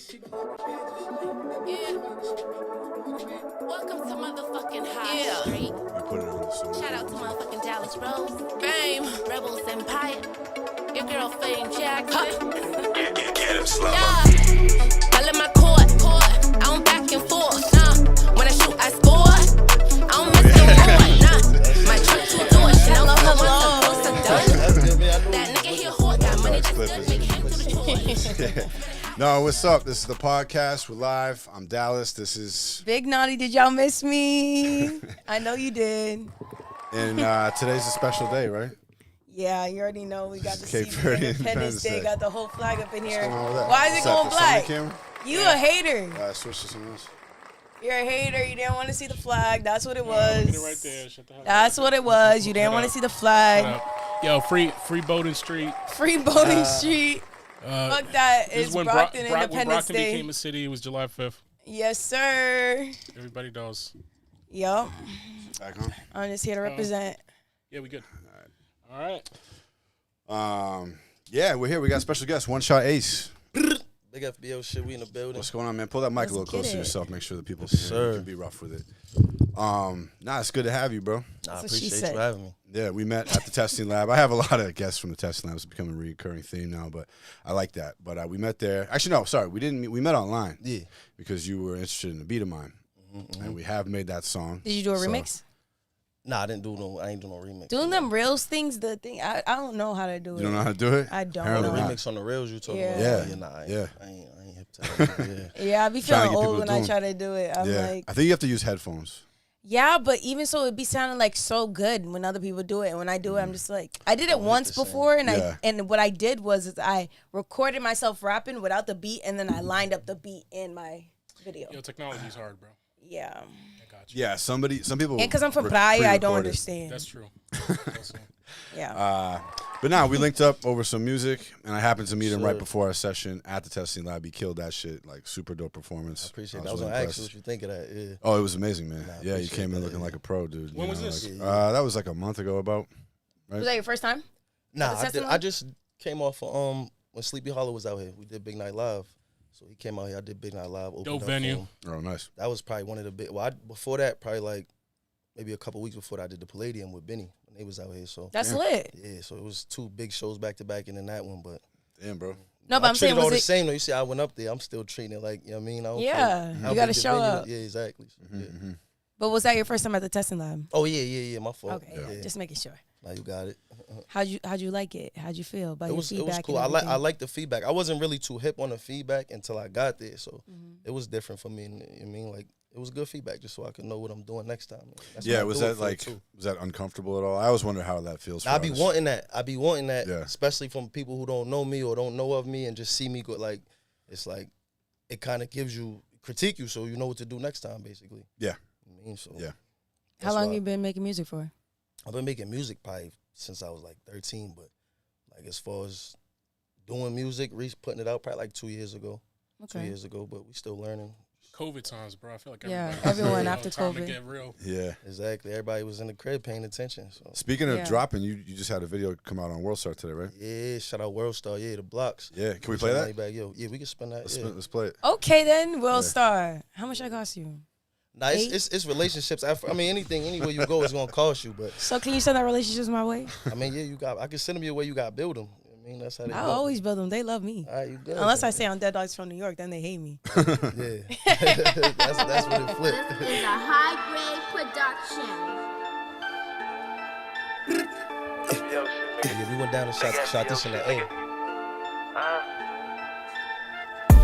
Yeah. Welcome to motherfucking High Street. Shout out to motherfucking Dallas Rose, Fame, Rebels Empire, your girl Fame Jackson. Get him slow. Yeah. I let my court. I don't back and forth. Nah. When I shoot, I score. I don't miss the one. Nah. My truck too doors. Chanel hello. That nigga here hot. Got money that's good. Make him to the tour. No, what's up? This is the podcast. We're live. I'm Dallas. This is Big Naughty. Did y'all miss me? I know you did. and today's a special day, right? Yeah, you already know we got the Cape Cape Verde Independence Day. Day. Got the whole flag up in here. What's going on with that? Why is it going Is that black? the camera? You a hater. Switch to something else. You're a hater. You didn't want to see the flag. That's what it was. Get it right there. Shut the hell up. That's what it was. You didn't want to see the flag. Yo, free Bowdoin Street. Free Bowdoin Street. Fuck that. This It's is when Brockton when Independence Brockton Day. became a city. It was July 5th. Yes, sir. Everybody knows. Yup. Back on. I'm just here to represent. Yeah, we good. All right. Yeah, we're here. We got a special guest, OneShotAce. Big FBO shit, we in the building. What's going on, man? Pull that mic Let's a little get closer to it. yourself. Make sure the people can hear you. You can be rough with it. It's good to have you, bro. I That's what she appreciate said. you having me. Yeah, we met at the testing lab. I have a lot of guests from the testing lab. It's becoming a recurring theme now, but I like that. But we met there. Actually, no, sorry. We didn't meet. We met online. Yeah. Because you were interested in a beat of mine. And we have made that song. Did you do a So- remix? Nah, I ain't do no remix. Doing them reals things, the thing, I don't know how to do it. You don't know how to do it? I don't Apparently know. not. remix on the rails you talking Yeah. about? Yeah. Nah, I Yeah. ain't hip to that. Yeah. Yeah, I be Trying to feeling get old people when to I do try to do it. I'm Yeah. like, I think you have to use headphones. yeah, but even so, it be sounding like so good when other people do it. And when I do it, I'm just like, I did it once the same. before, and Yeah. and what I did was I recorded myself rapping without the beat, and then I lined up the beat in my video. Yo, technology's hard, bro. Yeah, I got you. Yeah, some people. and because I'm from Praia, I don't pre-recorded. understand. That's true. Also, Yeah, But now we linked up over some music, and I happened to meet him right Sure. before our session at the testing lab. He killed that shit, like super dope performance. I appreciate that. I I was really gonna ask you impressed. what you think of that. Yeah. Oh, it was amazing, man. Nah, I Yeah, you appreciate came in that, looking yeah. like a pro, dude. When you was know, this? like- Yeah. that was like a month ago, about. was that your first time? Nah, the I testing did. lab? I just came off of, when Sleepy Hollow was out here. We did Big Night Live. So he came out here. I did Big Night Live. opened Dope up venue. for him. Oh, nice. That was probably one of the big. Well, before that, probably like maybe a couple weeks before that, I did the Palladium with Benny when they was out here. So That's lit. yeah, so it was two big shows back to back, and then that one. But Damn, bro. No, but I'm I saying, treated it all was the it? same though. You see, I went up there. I'm still treating it like, you know what I mean? I don't Yeah, care how you gotta big the show venue up. is. Yeah, exactly. So, yeah. But was that your first time at the testing lab? Oh yeah. My fault. Okay, Yeah. just making sure. Now you got it. How'd you like it? How'd you feel about It your was feedback? cool. and I like the feedback. I wasn't really too hip on the feedback until I got there, so Mm-hmm. it was different for me. And, you know what I mean, like it was good feedback, just so I could know what I'm doing next time. That's Yeah, what I was do it that for, like too. was that uncomfortable at all? I always wonder how that feels. For I be artists. wanting that. I be wanting that, Yeah. especially from people who don't know me or don't know of me and just see me go. Like it's like it kind of gives you critique you, so you know what to do next time, basically. Yeah. You know what I mean, so Yeah. How that's long why you been making music for? I've been making music probably since I was like 13, but like as far as doing music, putting it out probably like 2 years ago. 2 years ago, but we still learning. COVID times, bro. I feel like Yeah, everybody- everyone you know, after time COVID. to get real. Yeah. Exactly. Everybody was in the crib paying attention. So Speaking of Yeah. dropping, you just had a video come out on WorldStar today, right? yeah, shout out World Star. Yeah, the blocks. Yeah. Can we play that? Back. Yo, yeah, we can spin that. Let's play it. Okay then, World Yeah. Star. How much that cost you? Nah, it's relationships. I mean, anything, anywhere you go is gonna cost you. But So can you send that relationships my way? I mean, yeah, I can send them your way. You got to build them. You know what I mean, that's how they I go. always build them. They love me. All right, you good. Unless I say I'm Dead Dogs from New York, then they hate me. Yeah, that's what it flipped. This is a high-grade production. Yeah, we went down and shot this in the A.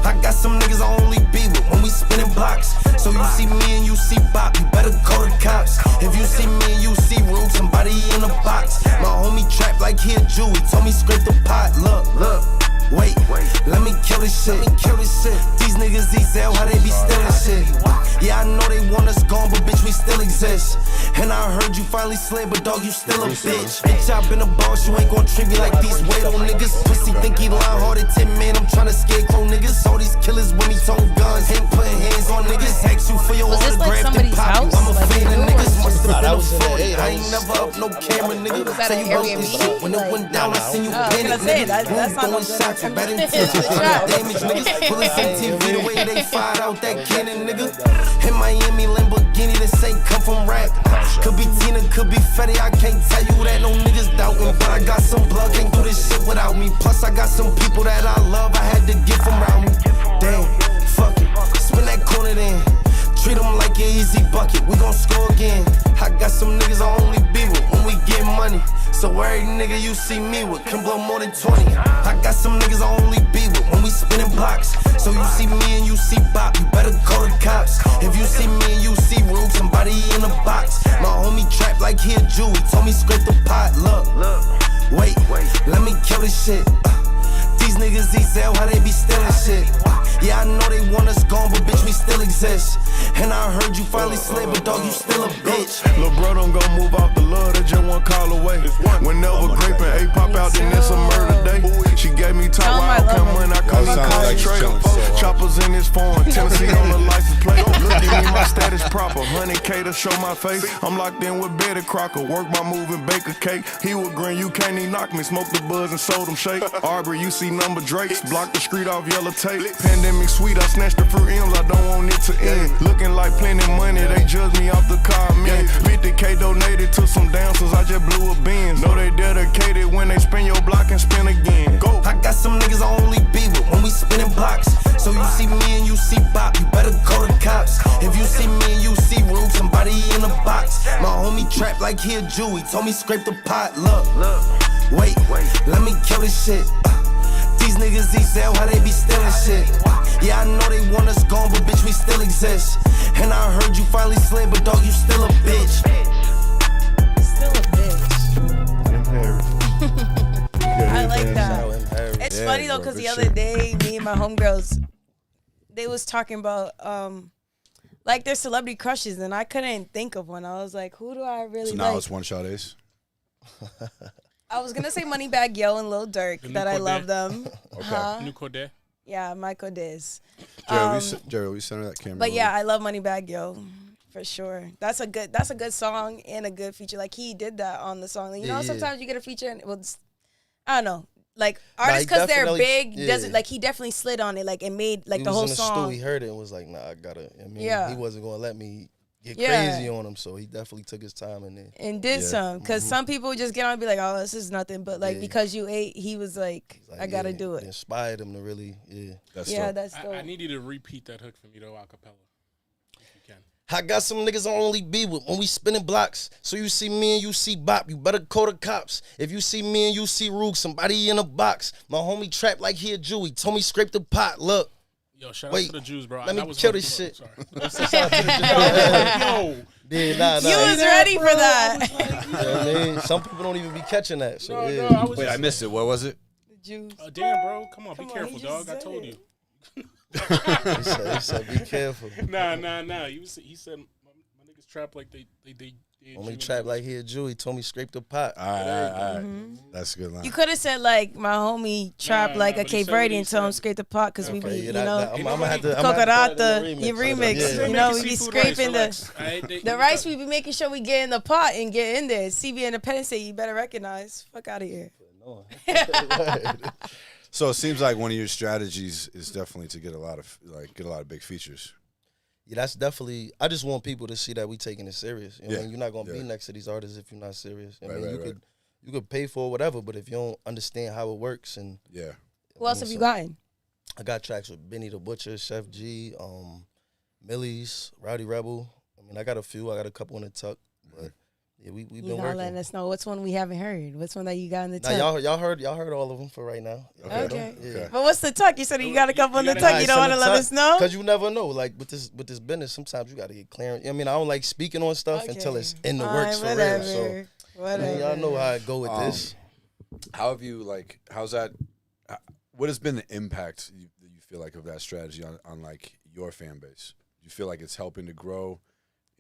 I got some niggas I only be with when we spinning blocks. So you see me and you see Bop, you better call the cops. If you see me and you see Rube, somebody in a box. My homie trapped like he a Jew, he told me scrape the pot. Look, wait, let me kill this shit. These niggas Ezel, how they be stealing shit. Yeah, I know they want us gone, but bitch, we still exist. And I heard you finally slid, but dog, you still a bitch. Bitch, I been a boss, you ain't gon' treat me like these weirdo niggas. Pussy think he line-hearted 10 man, I'm tryna scarecrow niggas. All these killers with me tone guns, ain't putting hands on niggas. Ask you for your Was this like autograph, somebody's then pop you. house? I'm a Like, fan of who niggas, was must Nah, have that been a was E142. that I ain't never up no camera, nigga. Was that Say an you wrote Airbnb? this shit. When it went down, I seen you I was panic, gonna say, nigga. that's not Throwing no good shots with bad intentions. intentions. Shot. Damage, niggas. Bullets on TV, the way they fired out that cannon, nigga. In Miami, Lamborghini, this ain't come from rap. Could be Tina, could be Fetty, I can't tell you that no niggas doubting. But I got some blood, can't do this shit without me. Plus, I got some people that I love, I had to get from around me. Damn, fuck it, spin that corner then. Treat them like an easy bucket, we gon' score again. I got some niggas I only be with when we get money. So every nigga you see me with can blow more than 20. I got some niggas I only be with when we spinning blocks. So you see me and you see Bop, you better call the cops. If you see me and you see Rube, somebody in a box. My homie trapped like he a Jew, he told me scrape the pot. Look, wait, let me kill this shit. These niggas Ezel, how they be stealing shit. Yeah, I know they want us gone, but bitch, we still exist. And I heard you finally slid, but dog, you still a bitch. Lil' bro, don't go move off the love, that just one call away. Whenever grape and A pop out, then it's a murder day. She gave me top Tell 'em I while I love come him. when I call Y'all you sound like concentrate. chilling so hard. Choppers in his phone, Tennessee on the license plate. Look at me, my status proper. 100K to show my face. I'm locked in with Betty Crocker. Work my move and bake a cake. He was green, you can't even knock me. Smoke the buzz and sold him shake. Arbor, you see number Drakes. Block the street off yellow tape. Pandemic sweet, I snatched the fruit M's. I don't want it to end. Looking like plenty money, they judge me off the comment. 50K donated to some dancers, I just blew a Benz. Know they dedicated when they spin your block and spin again. Go. I got some niggas I only be with when we spinning blocks. So you see me and you see Bop, you better call the cops. If you see me and you see Rube, somebody in a box. My homie trapped like he a Jew, he told me scrape the pot. Look, wait, let me kill this shit. These niggas Ezel, how they be stealing shit. Yeah, I know they want us gone, but bitch, we still exist. And I heard you finally slid, but dog, you still a bitch. Still a bitch. I like that. It's Yeah, funny though, bro, because good the other shit. day, me and my homegirls, they was talking about like their celebrity crushes, and I couldn't think of one. I was like, who do I really So now like? it's OneShotAce. I was gonna say Moneybagg Yo and Lil Durk, The that I New love them. New Corday. Yeah, Michael Diz. Jerry, we center that camera. But a yeah, little. I love Moneybagg Yo for sure. That's a good song and a good feature. Like he did that on the song. You know, Yeah. sometimes you get a feature and I don't know. Like artists, he because they're definitely- big, yeah. doesn't like he definitely slid on it, like it made like He the was whole in the song. stew, he heard it and was like, nah, I gotta. I mean, Yeah. he wasn't gonna let me get Yeah. crazy on him, so he definitely took his time in there. And did some, because some people just get on and be like, "Oh, this is nothing," but like Yeah. because you ate, he was like, Like, "I gotta yeah, do it it." inspired him to really, That's Yeah, dope. that's dope. I need you to repeat that hook for me though, acapella, if you can. I got some niggas I only be with when we spinning blocks. So you see me and you see Bop, you better call the cops. If you see me and you see Rube, somebody in a box. My homie trapped like he a Jew, he told me scrape the pot. Look, Yo, shout Wait, out to the Jews, bro. let me That was kill hook, this bro. shit. Sorry. Yo, yeah, nah. You was ready for that. You know what I mean? Some people don't even be catching that. So no, yeah. no, I was Wait, just, I missed it. What was it? Juice. damn, bro. Come on, Come be on, careful, he just dog. I said told it. you. He said, be careful. Nah. He said my niggas trap like they Homie trapped like he a Jew, he told me scrape the pot. All right. That's a good line. You could have said like my homie trapped Nah, like a but he Cape said what Verdean he and told him said. scrape the pot because we be, Okay, you yeah, know, I'm gonna have to put it in Coconut, the your remix. remix. Yeah. You know, we Making be seafood rice, scraping relax. the rice. We be making sure we get in the pot and get in there. CB Independence Day, you better recognize. Fuck out of here. So it seems like one of your strategies is definitely to get a lot of big features. Yeah, that's definitely. I just want people to see that we taking it serious. You know what I Yeah, mean? You're not gonna be yeah. next to these artists if you're not serious. I Right, mean, right. you could pay for whatever, but if you don't understand how it works, and Yeah. Who else have you gotten? I got tracks with Benny the Butcher, Chef G, Millie's, Rowdy Rebel. I mean, I got a few. I got a couple in the tuck, but yeah, we've You been not working. letting us know what's one we haven't heard. What's one that you got in the Now tuck? y'all heard all of them for right now. Okay. Yeah. But what's the tuck? You said you got a couple in the gotta- tuck. You don't want to let us know? Because you never know. Like with this business, sometimes you got to get clearance. I mean, I don't like speaking on stuff until it's in the works for real. So I mean, y'all know how I go with this. How have you how's that? What has been the impact that you feel like of that strategy on like your fan base? Do you feel like it's helping to grow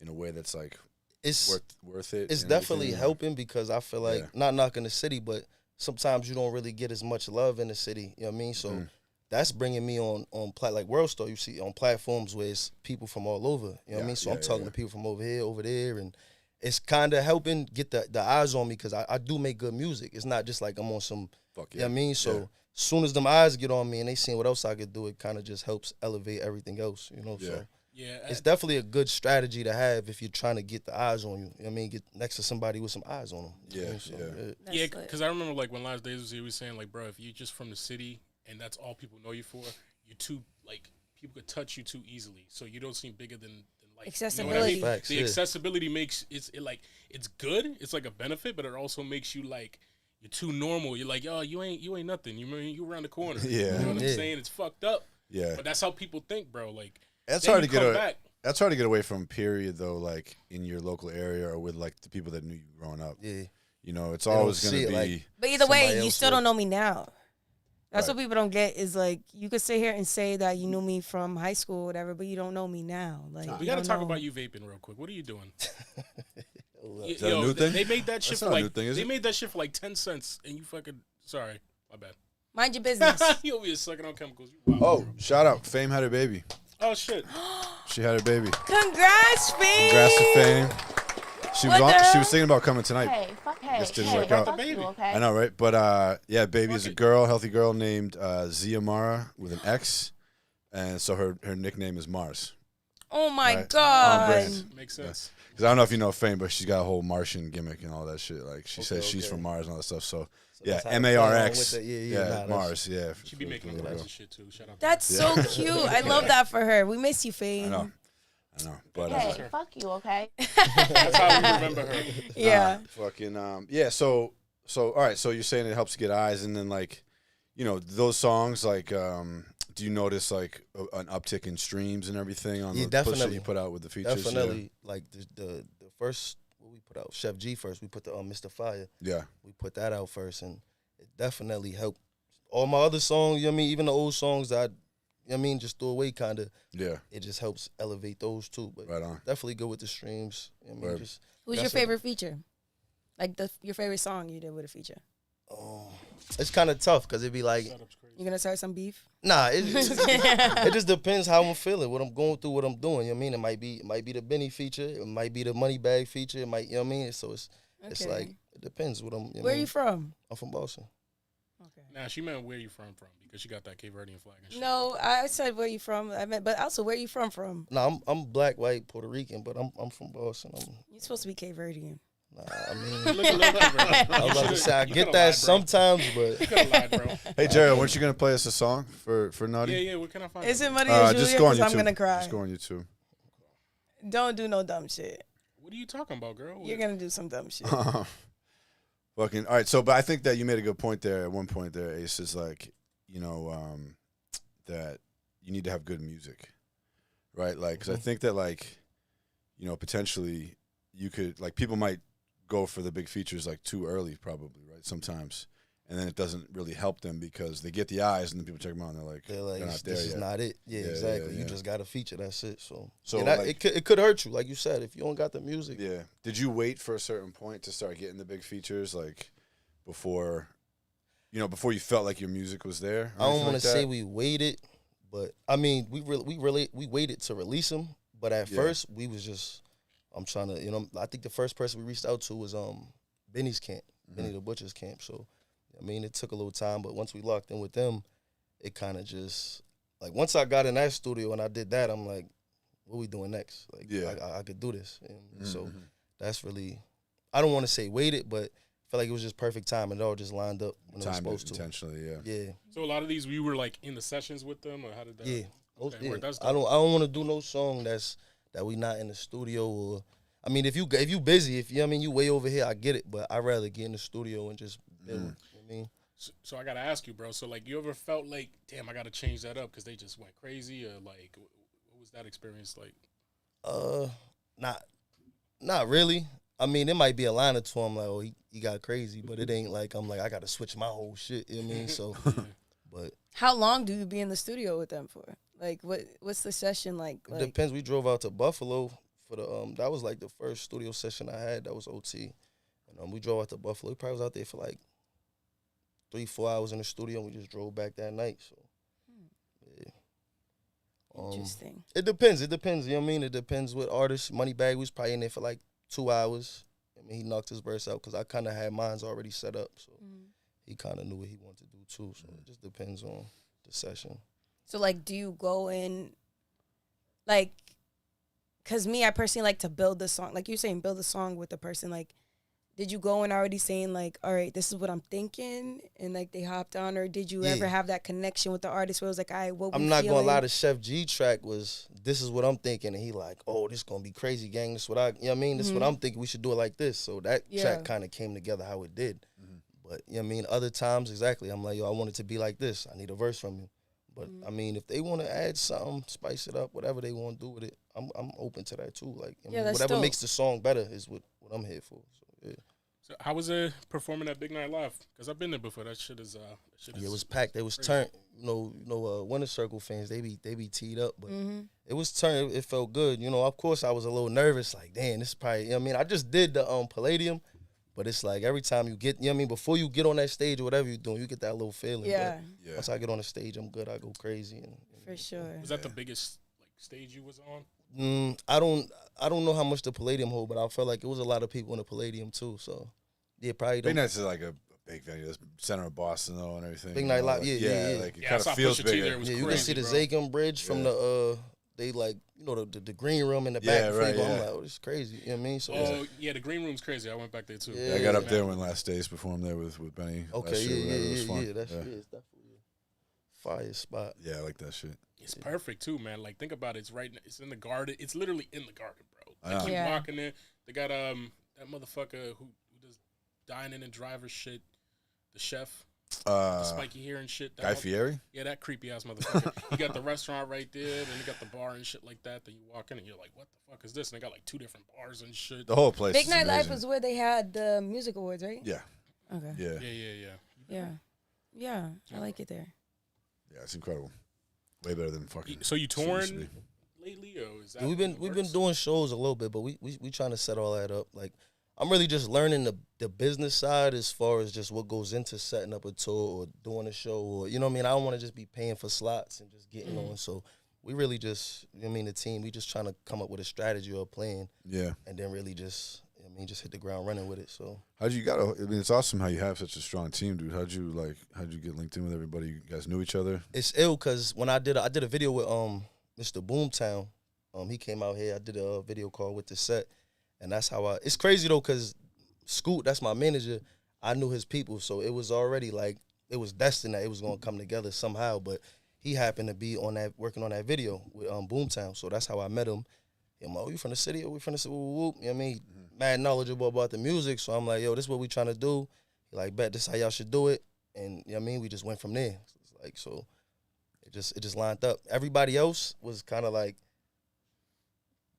in a way that's like It's worth it? It's and definitely everything? helping because I feel like Yeah. not knocking the city, but sometimes you don't really get as much love in the city. You know what I mean? So that's bringing me on like World Star. You see on platforms where it's people from all over. You know what I mean? So I'm talking to people from over here, over there, and it's kind of helping get the eyes on me because I do make good music. It's not just like I'm on some, Fuck you know what I mean? So as soon as them eyes get on me and they seeing what else I could do, it kind of just helps elevate everything else, you know? Yeah. So Yeah, it's definitely a good strategy to have if you're trying to get the eyes on you. You know what I mean? Get next to somebody with some eyes on them. You know? So, yeah, lit. because I remember like when Last Days was here, we was saying like, bro, if you just from the city and that's all people know you for, you too like people could touch you too easily, so you don't seem bigger than life. Accessibility. You know what I mean? Facts, The yeah. accessibility makes it's good. It's like a benefit, but it also makes you like you're too normal. You're like, oh, you ain't nothing. You around the corner. Yeah. You know what I'm Yeah. saying? It's fucked up. Yeah. But that's how people think, bro. Like That's then hard you to get come away. back. That's hard to get away from. Period, though. Like in your local area or with like the people that knew you growing up. Yeah. You know, it's They don't always see gonna it be. like- But either way, Somebody you else still would. don't know me now. That's Right. what people don't get is like you could sit here and say that you knew me from high school or whatever, but you don't know me now. Like We you got to don't talk know. about you vaping real quick. What are you doing? Is that a new thing? They made that shit That's for not a like new thing, is they it? made that shit for like 10 cents, and you fucking sorry, my bad. Mind your business. You over here sucking on chemicals. You wild, Oh, bro. shout out! Fame had her baby. Oh shit. She had her baby. Congrats, Fee. Congrats to Fame. She was What on. the She hell? was thinking about coming tonight. Hey, fuck, hey, This didn't hey, work fuck out. you, okay? I know, right? But yeah, baby is a girl, healthy girl named Ziamara with an X, and so her nickname is Mars. Oh my Right. God. brand. Makes sense. Because I don't know if you know Fame, but she's got a whole Martian gimmick and all that shit. Like she says she's okay. from Mars and all that stuff. So, So yeah, that's how they MARX. play along with it. Yeah, nah, that's- Mars. Yeah, She be making for- up and shit too. Shout out. That's so cute. I love that for her. We miss you, I Fame. know. But Hey, fuck you, okay? That's how we remember her. Yeah. fucking yeah. So all right. So you're saying it helps you get eyes, and then like, you know, those songs like do you notice like an uptick in streams and everything on Yeah, the push that definitely. you put out with the features? Definitely. Like the first, what we put out, Chef G first, we put the Mr. Fire. Yeah. We put that out first, and it definitely helped. All my other songs, you know what I mean, even the old songs that you know what I mean, just threw away kind of, Yeah. it just helps elevate those too. But Right on. definitely go with the streams. You know what I mean, Word. just Who's your that's it. favorite feature? Like your favorite song you did with a feature? It's kind of tough because it'd be like, You gonna start some beef? nah, it just depends how I'm feeling, what I'm going through, what I'm doing. You know what I mean? It might be the Benny feature, it might be the Money Bag feature, it might, you know what I mean? So it's Okay. like, it depends what I'm, you know Where what I are you mean? from? I'm from Boston. Okay. Nah, she meant where you from because she got that Cape Verdean flag and shit. No, I said where you from. I meant, but also where you from? Nah, I'm black, white, Puerto Rican, but I'm from Boston. You're supposed to be Cape Verdean. Nah, I mean, You look a little different. I was about to say I You get coulda that lied, bro. sometimes, You but could have lied, bro. Hey Jared, weren't you gonna play us a song for Naughty? Yeah, where can I find Is it? it Money or Julia? Just go on Because YouTube. I'm gonna cry. Just go on YouTube. Don't do no dumb shit. What are you talking about, girl? You're gonna do some dumb shit. Fucking all right. So, but I think that you made a good point there. At one point there, Ace is like, you know, that you need to have good music, right? Like, because I think that like, you know, potentially you could like people might go for the big features like too early, probably, right? Sometimes, and then it doesn't really help them because they get the eyes, and then people check them out, and they're like not there this is yet. not it. Yeah, Yeah, exactly. yeah, You yeah. just got a feature. That's it. So So, and like- it could hurt you, like you said, if you don't got the music. Yeah. Did you wait for a certain point to start getting the big features, like before, you know, before you felt like your music was there? I don't want to say we waited, but I mean we waited to release them. But at Yeah. first we was just, I'm trying to, you know, I think the first person we reached out to was Benny's camp, Benny the Butcher's camp. So I mean it took a little time, but once we locked in with them, it kind of just like once I got in that studio and I did that, I'm like, what we doing next? Like, Yeah. I could do this. And so that's really, I don't want to say waited, but I feel like it was just perfect time and it all just lined up when it was Timed it supposed to. intentionally, yeah. Yeah, So a lot of these, we were like in the sessions with them, or how did that? yeah. Okay, Yeah. word, that's I dope. don't want to do no song that we not in the studio or. I mean, if you busy, if you know what I mean you way over here, I get it, but I'd rather get in the studio and just build. You know what I mean. So I gotta ask you, bro. So like, you ever felt like, damn, I gotta change that up because they just went crazy, or like, what was that experience like? Not really. I mean, it might be a line or two. I'm like, oh, he got crazy, but it ain't like I'm like I gotta switch my whole shit. You know what I mean? So, but How long do you be in the studio with them for? Like, what's the session like? it depends. We drove out to Buffalo for the that was like the first studio session I had. That was OT, and we drove out to Buffalo. We probably was out there for like 3-4 hours in the studio, and we just drove back that night. So, yeah. Interesting. It depends. You know what I mean? It depends what artist. Moneybag was probably in there for like 2 hours. I mean, he knocked his verse out because I kind of had mine already set up. So he kind of knew what he wanted to do too. So it just depends on the session. So, like, do you go in, like, because me, I personally like to build the song. Like you're saying, build a song with the person. Like, did you go in already saying, like, all right, this is what I'm thinking, and, like, they hopped on? Or did you ever have that connection with the artist where it was like, all right, what we I'm not feeling? going to lie, the Chef G track was, this is what I'm thinking. And he like, oh, this going to be crazy, gang. This is what you know what I mean? This is what I'm thinking. We should do it like this. So that track kind of came together how it did. But, you know what I mean? Other times, exactly, I'm like, yo, I want it to be like this. I need a verse from you. But, I mean, if they want to add something, spice it up, whatever they want to do with it, I'm open to that, too. Like, I mean, whatever dope. makes the song better is what I'm here for. So, yeah. So how was it performing at Big Night Live? Because I've been there before. That shit is Yeah, it was packed. It was turned. You know, Winter Circle fans, they be teed up, but it was turned. It felt good. You know, of course, I was a little nervous. Like, damn, this is probably. You know what I mean, I just did the Palladium, but it's like every time you get, you know what I mean, before you get on that stage or whatever you're doing, you get that little feeling. Yeah. But once I get on the stage, I'm good. I go crazy. And For sure. Was that the biggest like stage you was on? I don't know how much the Palladium hold, but I felt like it was a lot of people in the Palladium too. So yeah, probably. Big Night's like a big venue. That's center of Boston though and everything. Big Night Live, like, yeah. Like it Yeah, I kind saw of feels Pusha T bigger. there. It was Yeah, you can crazy, see the bro. Zakem Bridge from the they like, you know, the green room in the back. Yeah, right, I'm yeah. like, oh, this is crazy. You know what I mean? So Oh yeah, the green room's crazy. I went back there too. Yeah, I got up there when Last Days performed there with Benny. okay, last year, whatever. It was fun. yeah. That's it's definitely a fire spot. Yeah, I like that shit. It's perfect too, man. Like think about it. It's right. It's in the garden. It's literally in the garden, bro. I Like know. you Yeah. walk in there. They got that motherfucker who does dining and driver shit. The chef, the spiky hair and shit. That Guy Fieri? Yeah, that creepy ass motherfucker. You got the restaurant right there, then you got the bar and shit like that. Then you walk in and you're like, what the fuck is this? And they got like 2 different bars and shit. The whole place. Big is Night Live amazing. was where they had the music awards, right? Yeah, Okay. yeah, Yeah. I like it there. yeah. It's incredible. Way better than fucking. So you used to touring be. lately, or is that? We've been doing shows a little bit, but we trying to set all that up. Like I'm really just learning the business side as far as just what goes into setting up a tour or doing a show, or you know what I mean. I don't want to just be paying for slots and just getting on. So we really just, you know what I mean, the team, we just trying to come up with a strategy or a plan, Yeah. and then really just, you know what I mean, just hit the ground running with it. So How'd you got? I mean, it's awesome how you have such a strong team, dude. How'd you get linked in with everybody? You guys knew each other. it's ill because when I did a video with Mr. Boomtown, he came out here. I did a video call with the set, and that's how it's crazy though because Scoot, that's my manager. I knew his people, so it was already like it was destined that it was gonna come together somehow. But he happened to be working on that video with Boomtown, so that's how I met him. I'm like, oh, you from the city? Oh, we from the city? Whoop, whoop. You know what I mean? Mad knowledgeable about the music, so I'm like, yo, this is what we trying to do. He like, bet this how y'all should do it, and you know what I mean? We just went from there. It's like so, it just lined up. Everybody else was kind of like.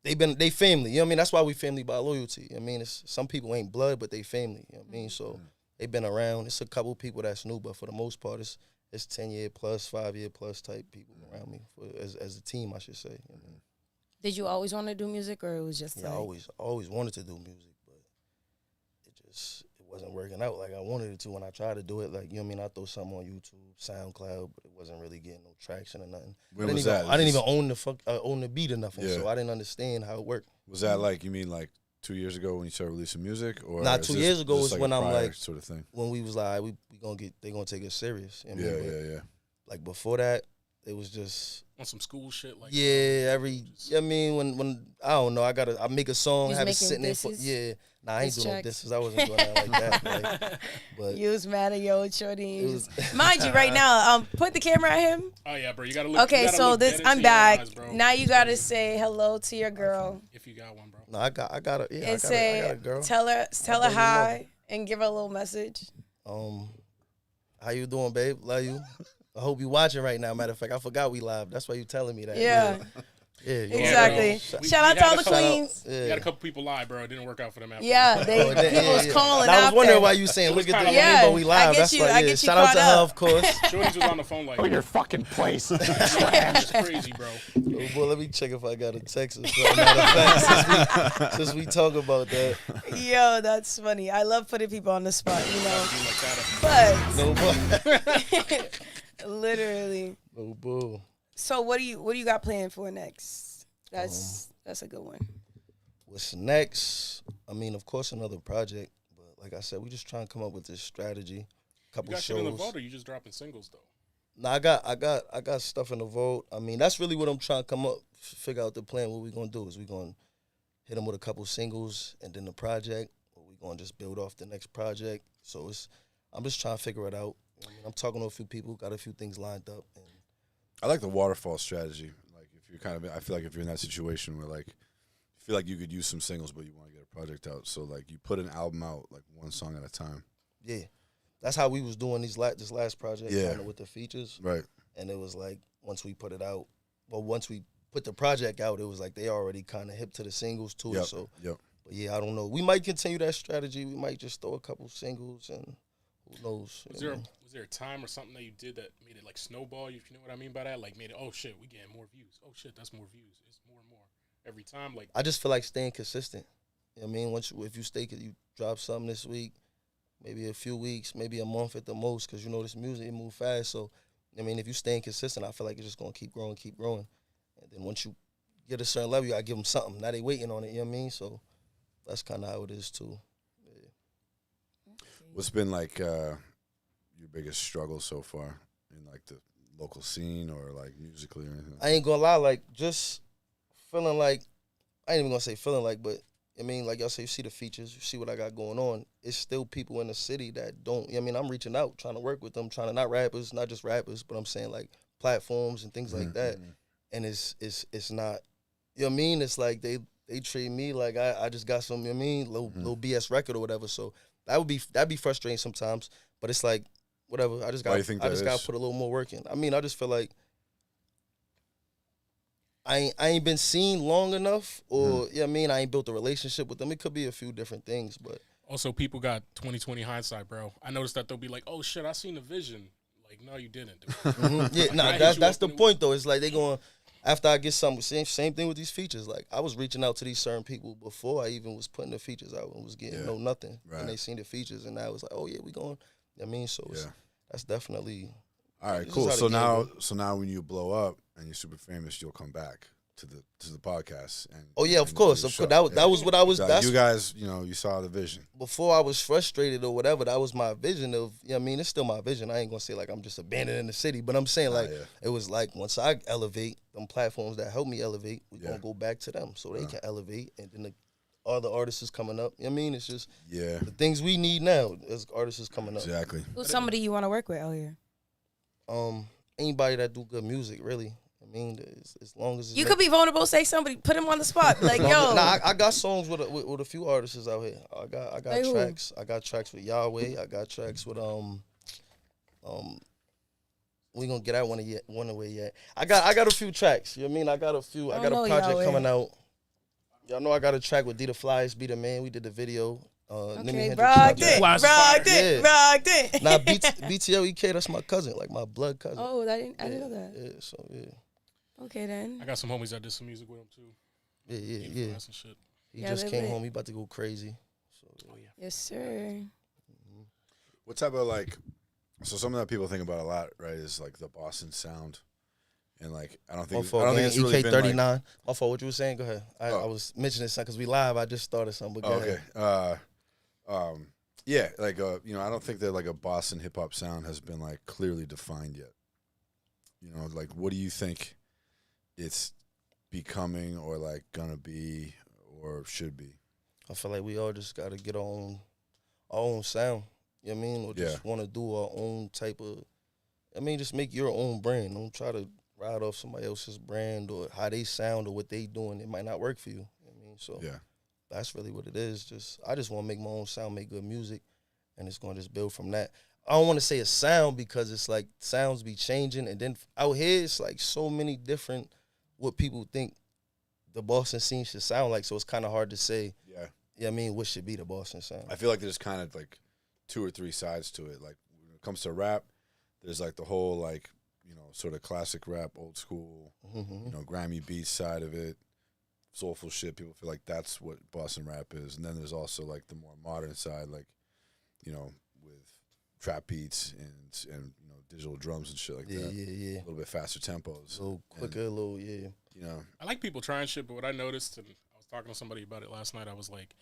They family, you know what I mean? That's why we family by loyalty. You know what I mean? Some people ain't blood, but they family, you know what I mean? So they been around. It's a couple people that's new, but for the most part, it's 10-year plus, 5-year plus type people around me as a team, I should say. You know what I mean? Did you always want to do music, or it was just Yeah, I always wanted to do music, but it wasn't working out like I wanted it to when I tried to do it. Like, you know what I mean? I throw something on YouTube, SoundCloud, but it wasn't really getting no traction or nothing. When was that? I didn't even own the beat or nothing, Yeah. so I didn't understand how it worked. Was that like, you mean like 2 years ago when you started releasing music, or Nah, is 2 this years ago just is when a I'm prior like- sort of thing. When we was like, they gonna take us serious. You know what I mean? Yeah. Like before that, it was just on some school shit like I mean when I don't know, I make a song, You was have it making sitting there for disses? I ain't Diss doing no tracks? disses. I wasn't doing that like that. Like, but You was mad at your old shorty. It was- Mind you, right now, put the camera at him. Oh yeah, bro. You gotta look. Okay, you gotta so look this dead into I'm your back. eyes, bro. Now you gotta say hello to your girl If you got one, bro. no, I got a yeah, and I got say a girl. tell her baby hi and give her a little message. How you doing, babe? Love you. I hope you watching right now. Matter of fact, I forgot we live. That's why you telling me that. Yeah, Yeah, you exactly. bro. We Shout out had to all a the couple- queens. We had a couple people lie, bro. It didn't work out for them. After Yeah, Oh, people was calling And I was after. wondering why you saying look at the Yeah, name, but we live. I get That's you- why. I Yeah. get you Shout out to caught her, up. of course. Shorties was on the phone like, your fucking place. it's crazy, bro. Oh, boy, let me check if I got a text or something. Matter of fact, since we talk about that, Yo, that's funny. I love putting people on the spot, you know. Be like that. But no bull. literally. No bull. So what do you got planned for next? That's a good one. What's next? I mean, of course, another project. But like I said, we just trying to come up with this strategy. Couple You got shows. shit in the vault, or you just dropping singles though? Nah, I got stuff in the vault. I mean, that's really what I'm trying to come up, figure out the plan. What we gonna do is we gonna hit them with a couple singles and then the project, or we gonna just build off the next project. So I'm just trying to figure it out. I mean, I'm talking to a few people, got a few things lined up. And I like the waterfall strategy. Like if you're kind of, I feel like if you're in that situation where like, you feel like you could use some singles, but you want to get a project out. So like you put an album out like one song at a time. yeah, that's how we was doing this last project, Yeah. kind of with the features. Right. And it was like once we put it out, well, once we put the project out, it was like they already kind of hip to the singles too. Yep. So, Yep. but yeah, I don't know. We might continue that strategy. We might just throw a couple singles and who knows. Was there a time or something that you did that made it like snowball? If you know what I mean by that, like made it, oh shit, we getting more views. Oh shit, that's more views. It's more and more every time. Like I just feel like staying consistent. You know what I mean, if you drop something this week, maybe a few weeks, maybe a month at the most, because you know this music, it move fast. So, I mean, if you staying consistent, I feel like it's just gonna keep growing. And then once you get a certain level, you gotta give them something. Now they waiting on it. You know what I mean? So that's kind of how it is too. Yeah. What's been like your biggest struggle so far in like the local scene or like musically or anything? I ain't gonna lie, like just feeling like, I ain't even gonna say feeling like, but I mean, like y'all say, you see the features, you see what I got going on. It's still people in the city that don't, I mean, I'm reaching out, trying to work with them, trying to, not just rappers, but I'm saying like platforms and things like that. And it's not, you know what I mean? It's like they treat me like I just got some, you know what I mean, little BS record or whatever. So that'd be frustrating sometimes, but it's like, whatever. I just got to put a little more work in. I mean, I just feel like I ain't been seen long enough, or I mean, I ain't built a relationship with them. It could be a few different things, but also people got 20/20 hindsight, bro. I noticed that they'll be like, oh shit, I seen the vision. Like, no, you didn't. Yeah, nah, that's the point though. It's like they going after I get something. Same thing with these features. Like I was reaching out to these certain people before I even was putting the features out and was getting nothing, Right. and they seen the features, and now it's like, oh yeah, we going. I mean, so that's definitely. All right, this cool. is how the game So now when you blow up and you're super famous, you'll come back to the podcast. And Oh yeah, of and course, do of the course. show. That was what I was. So That's you guys, you saw the vision. before I was frustrated or whatever. That was my vision of. You know what I mean, it's still my vision. I ain't gonna say like I'm just abandoned in the city, but I'm saying like it was like once I elevate them platforms that help me elevate, we gonna go back to them so they can elevate, and then the other artists is coming up. You know what I mean, it's just the things we need now as artists is coming up. Exactly. Who's somebody you want to work with out here? Anybody that do good music, really. I mean, as long as it's You could be vulnerable. Say somebody, put him on the spot. Like, yo. Nah, I got songs with a few artists out here. I got Like who? tracks. I got tracks with Yahweh. I got tracks with we gonna get out one away yet. I got a few tracks. You know what I mean? I got a project Yahweh. coming out. Y'all know I got a track with D the Flyers, Be the Man. We did the video. Okay, rocked it. Nah, BTL EK, that's my cousin, like my blood cousin. Oh, I didn't know that. Yeah, so yeah. Okay then. I got some homies that did some music with him too. Yeah. And shit. He Yeah, just they came lit. home. He about to go crazy. So, Oh yeah. Yes, sir. What type of like? So something that people think about a lot, right, is like the Boston sound, and like I don't think it's really been EK39. like, My fault. What you were saying? Go ahead. I was mentioning something because we live. I just started something. But go okay. ahead. Yeah, like I don't think that like a Boston hip hop sound has been like clearly defined yet. Like what do you think it's becoming or like gonna be or should be? I feel like we all just got to get our own sound. You know what I mean? Or just want to do our own type of. I mean, just make your own brand. Don't try to ride off somebody else's brand or how they sound or what they doing. It might not work for you. You know what I mean? So that's really what it is. I just want to make my own sound, make good music, and it's going to just build from that. I don't want to say a sound because it's like sounds be changing, and then out here it's like so many different what people think the Boston scene should sound like. So it's kind of hard to say. Yeah. You know what I mean? What should be the Boston sound? I feel like there's kind of like 2 or 3 sides to it. Like when it comes to rap, there's like the whole like sort of classic rap, old school, Grammy beats side of it. Soulful shit, people feel like that's what Boston rap is. And then there's also like the more modern side, like, with trap beats and digital drums and shit like that. Yeah. A little bit faster tempos. A little quicker, I I like people trying shit, but what I noticed, and I was talking to somebody about it last night. I was like,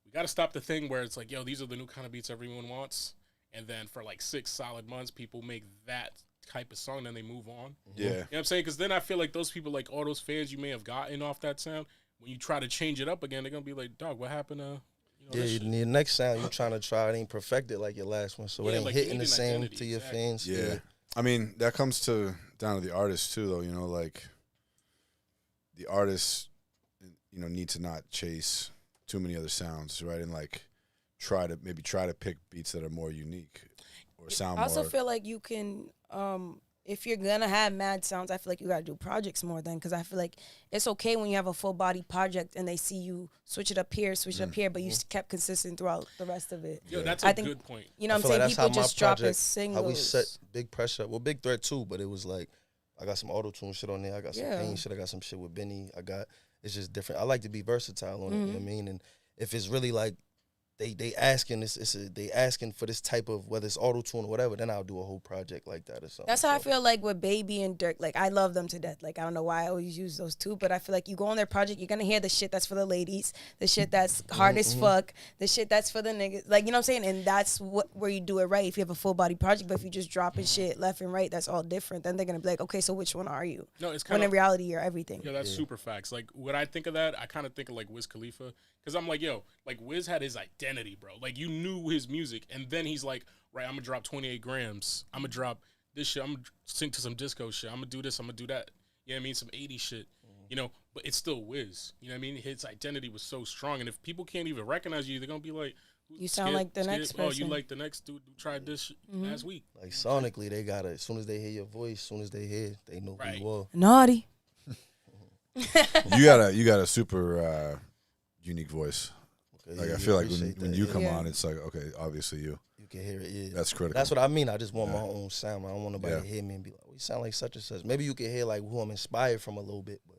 we got to stop the thing where it's like, yo, these are the new kind of beats everyone wants. And then for like 6 solid months, people make that type of song, then they move on. Yeah. You know what I'm saying? Because then I feel like those people, like all those fans you may have gotten off that sound, when you try to change it up again, they're going to be like, dog, what happened to, Your next sound you trying to try, it ain't perfected like your last one. So it ain't like, hitting you the need an same identity, to your exactly. fans. Yeah. I mean, that comes down to the artist too, though. You know, like the artists, you know, need to not chase too many other sounds, right? And like try to pick beats that are more unique or sound I also more. feel like you can, if you're gonna have mad sounds, I feel like you gotta do projects more then, because I feel like it's okay when you have a full body project and they see you switch it up here, but you kept consistent throughout the rest of it. Yo, that's I a think, good point. You know I what feel I'm saying? like that's People how my just dropping project, singles. How we set Big Pressure. Well, Big Threat too, but it was like I got some auto-tune shit on there. I got some Pain shit. I got some shit with Benny. It's just different. I like to be versatile on it, you know what I mean? And if it's really like they asking they asking for this type of, whether it's auto-tune or whatever, then I'll do a whole project like that or something. That's how I feel like with Baby and Dirk. Like, I love them to death. Like, I don't know why I always use those two, but I feel like you go on their project, you're going to hear the shit that's for the ladies, the shit that's hard as fuck, the shit that's for the niggas. Like, you know what I'm saying? And that's where you do it right if you have a full body project. But if you just dropping shit left and right, that's all different. Then they're going to be like, okay, so which one are you? No, it's When kind in of reality, you're everything. Yeah, that's super facts. Like, when I think of that, I kind of think of, like, Wiz Khalifa. Because I'm like, yo, like, Wiz had his identity, bro. Like, you knew his music. And then he's like, right, I'm going to drop 28 grams. I'm going to drop this shit. I'm going to sing to some disco shit. I'm going to do this. I'm going to do that. You know what I mean? Some 80s shit. You know? But it's still Wiz. You know what I mean? His identity was so strong. And if people can't even recognize you, they're going to be like, You sound like the next Oh, person. you like the next dude who tried this shit last week. Like sonically, they gotta, as soon as they hear your voice, as soon as they hear, they know who you are. Naughty. You got a super unique voice. Okay, Like yeah, I feel like appreciate when that, you yeah. come on, it's like, okay, obviously you. You can hear it, yeah. That's critical. That's what I mean. I just want my own sound. I don't want nobody Yeah. to hear me and be like, well, you sound like such and such. Maybe you can hear like who I'm inspired from a little bit, but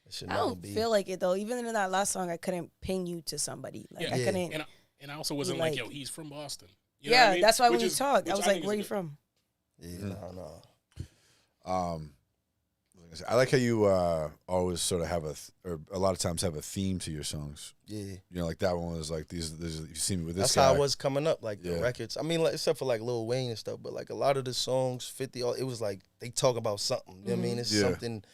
it should I never don't be. feel like it, though. Even in that last song, I couldn't ping you to somebody. Like, Yeah. I couldn't. And I also wasn't Like- like, yo, he's from Boston. You know what Yeah, I mean? that's why when Which we is- talked, which I was think like, is where you good. from? Yeah, no. I like how you always sort of have or a lot of times have a theme to your songs. Yeah. You know, like that one was like these you see me with this That's guy. how I was coming up, like the Yeah. records. I mean, like, except for like Lil Wayne and stuff, but like a lot of the songs, 50, it was like they talk about something. You know what I mean? It's Yeah. something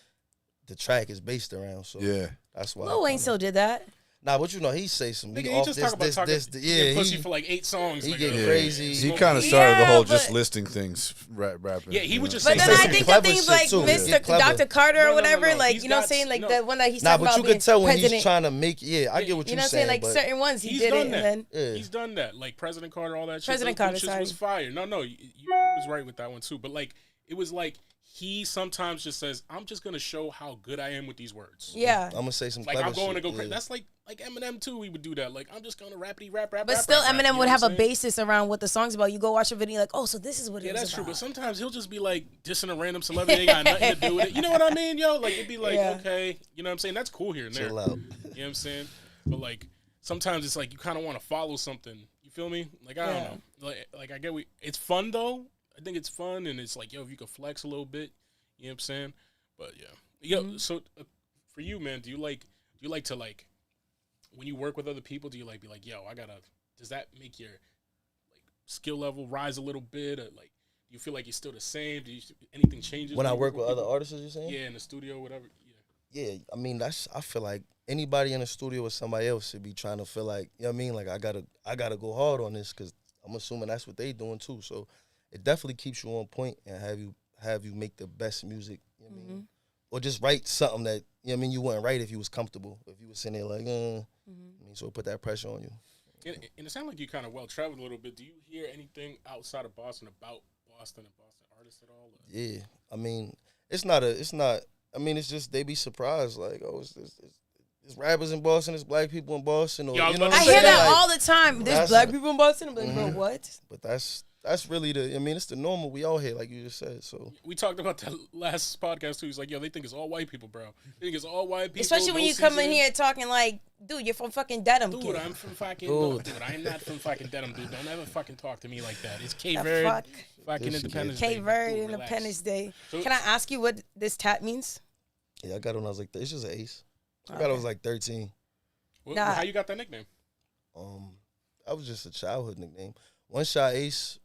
the track is based around. So Yeah. that's why. Lil Wayne still did that. Nah, but you know, he say some. Nigga, He he off just this, talk about this, getting pussy he, for like 8 songs. he nigga. get Yeah. crazy. He kind of started the Yeah, whole just but- listing things, rapping. Yeah, he you would know? just But say then Say I some think clever the things shit, like too. Mr. Get clever. Dr. Carter No, or no, whatever, no. like, He's you know what I'm got- saying? Like no. the one that he's Nah, talking but about you being could tell when president. he's trying to make. Yeah, I get what You you're know what I'm saying? saying. Like but certain ones he He's did done it, that. and then yeah. He's done that. Like President Carter, all that shit. President Those Carter, shit sorry. was fire. No, you was right with that one too. But like, it was like he sometimes just says, "I'm just gonna show how good I am with these words." yeah. I'm gonna say some Like clever I'm going shit. to go crazy. yeah. That's like Eminem too. He would do that. Like I'm just gonna rapidy rap. But still, rap, Eminem you would know have what a I'm saying? basis around what the song's about. You go watch a video, you're like, oh, so this is what it Yeah, was that's true. about. But sometimes he'll just be like dissing a random celebrity. Ain't got nothing to do with it. You know what I mean, yo? Like it'd be like, Yeah. okay, you know what I'm saying? That's cool here and there. Chill out. You know what I'm saying? But like sometimes it's like you kind of want to follow something. You feel me? Like I don't know. Like I get it's fun though. I think it's fun and it's like yo, if you could flex a little bit, you know what I'm saying? But yeah, yo. So for you, man, do you like to like when you work with other people? Do you like be like, yo, does that make your like skill level rise a little bit? Or like, do you feel like you're still the same? Do you anything changes When I you work with other people? artists, you're saying? Yeah, in the studio, whatever. Yeah. Yeah, I mean I feel like anybody in the studio with somebody else should be trying to feel like, you know what I mean? Like I gotta go hard on this because I'm assuming that's what they doing too. So it definitely keeps you on point and have you make the best music, you know what I mean? Or just write something that, you know what I mean, you wouldn't write if you was comfortable. If you was sitting there like, I mean, so put that pressure on you. And it sounds like you kind of well traveled a little bit. Do you hear anything outside of Boston about Boston and Boston artists at all? Or? Yeah, I mean, I mean, it's just they be surprised like, oh, it's rappers in Boston, it's black people in Boston, or Yeah, I was you know about what to I'm I say saying? hear that Like, all the time. There's that's black a- people in Boston. I'm like, bro, what? But that's really I mean, it's the normal. We all here, like you just said. So We talked about that last podcast too. He's like, yo, they think it's all white people, bro. They think it's all white people. Especially when no you come in seasoning. here talking like, dude, you're from fucking Dedham, Dude, kid. I'm from fucking. Dude. No, dude, I'm not from fucking Dedham, dude. Don't ever fucking talk to me like that. It's The K-Verde, fuck? fucking This Independence kid. Day. Cape Verde, Dude, relax. Independence Day. So- Can I ask you what this tat means? yeah, I got it when I was like, it's just an ace. I got it when I was like 13. Nah. How you got that nickname? That was just a childhood nickname. OneShotAce.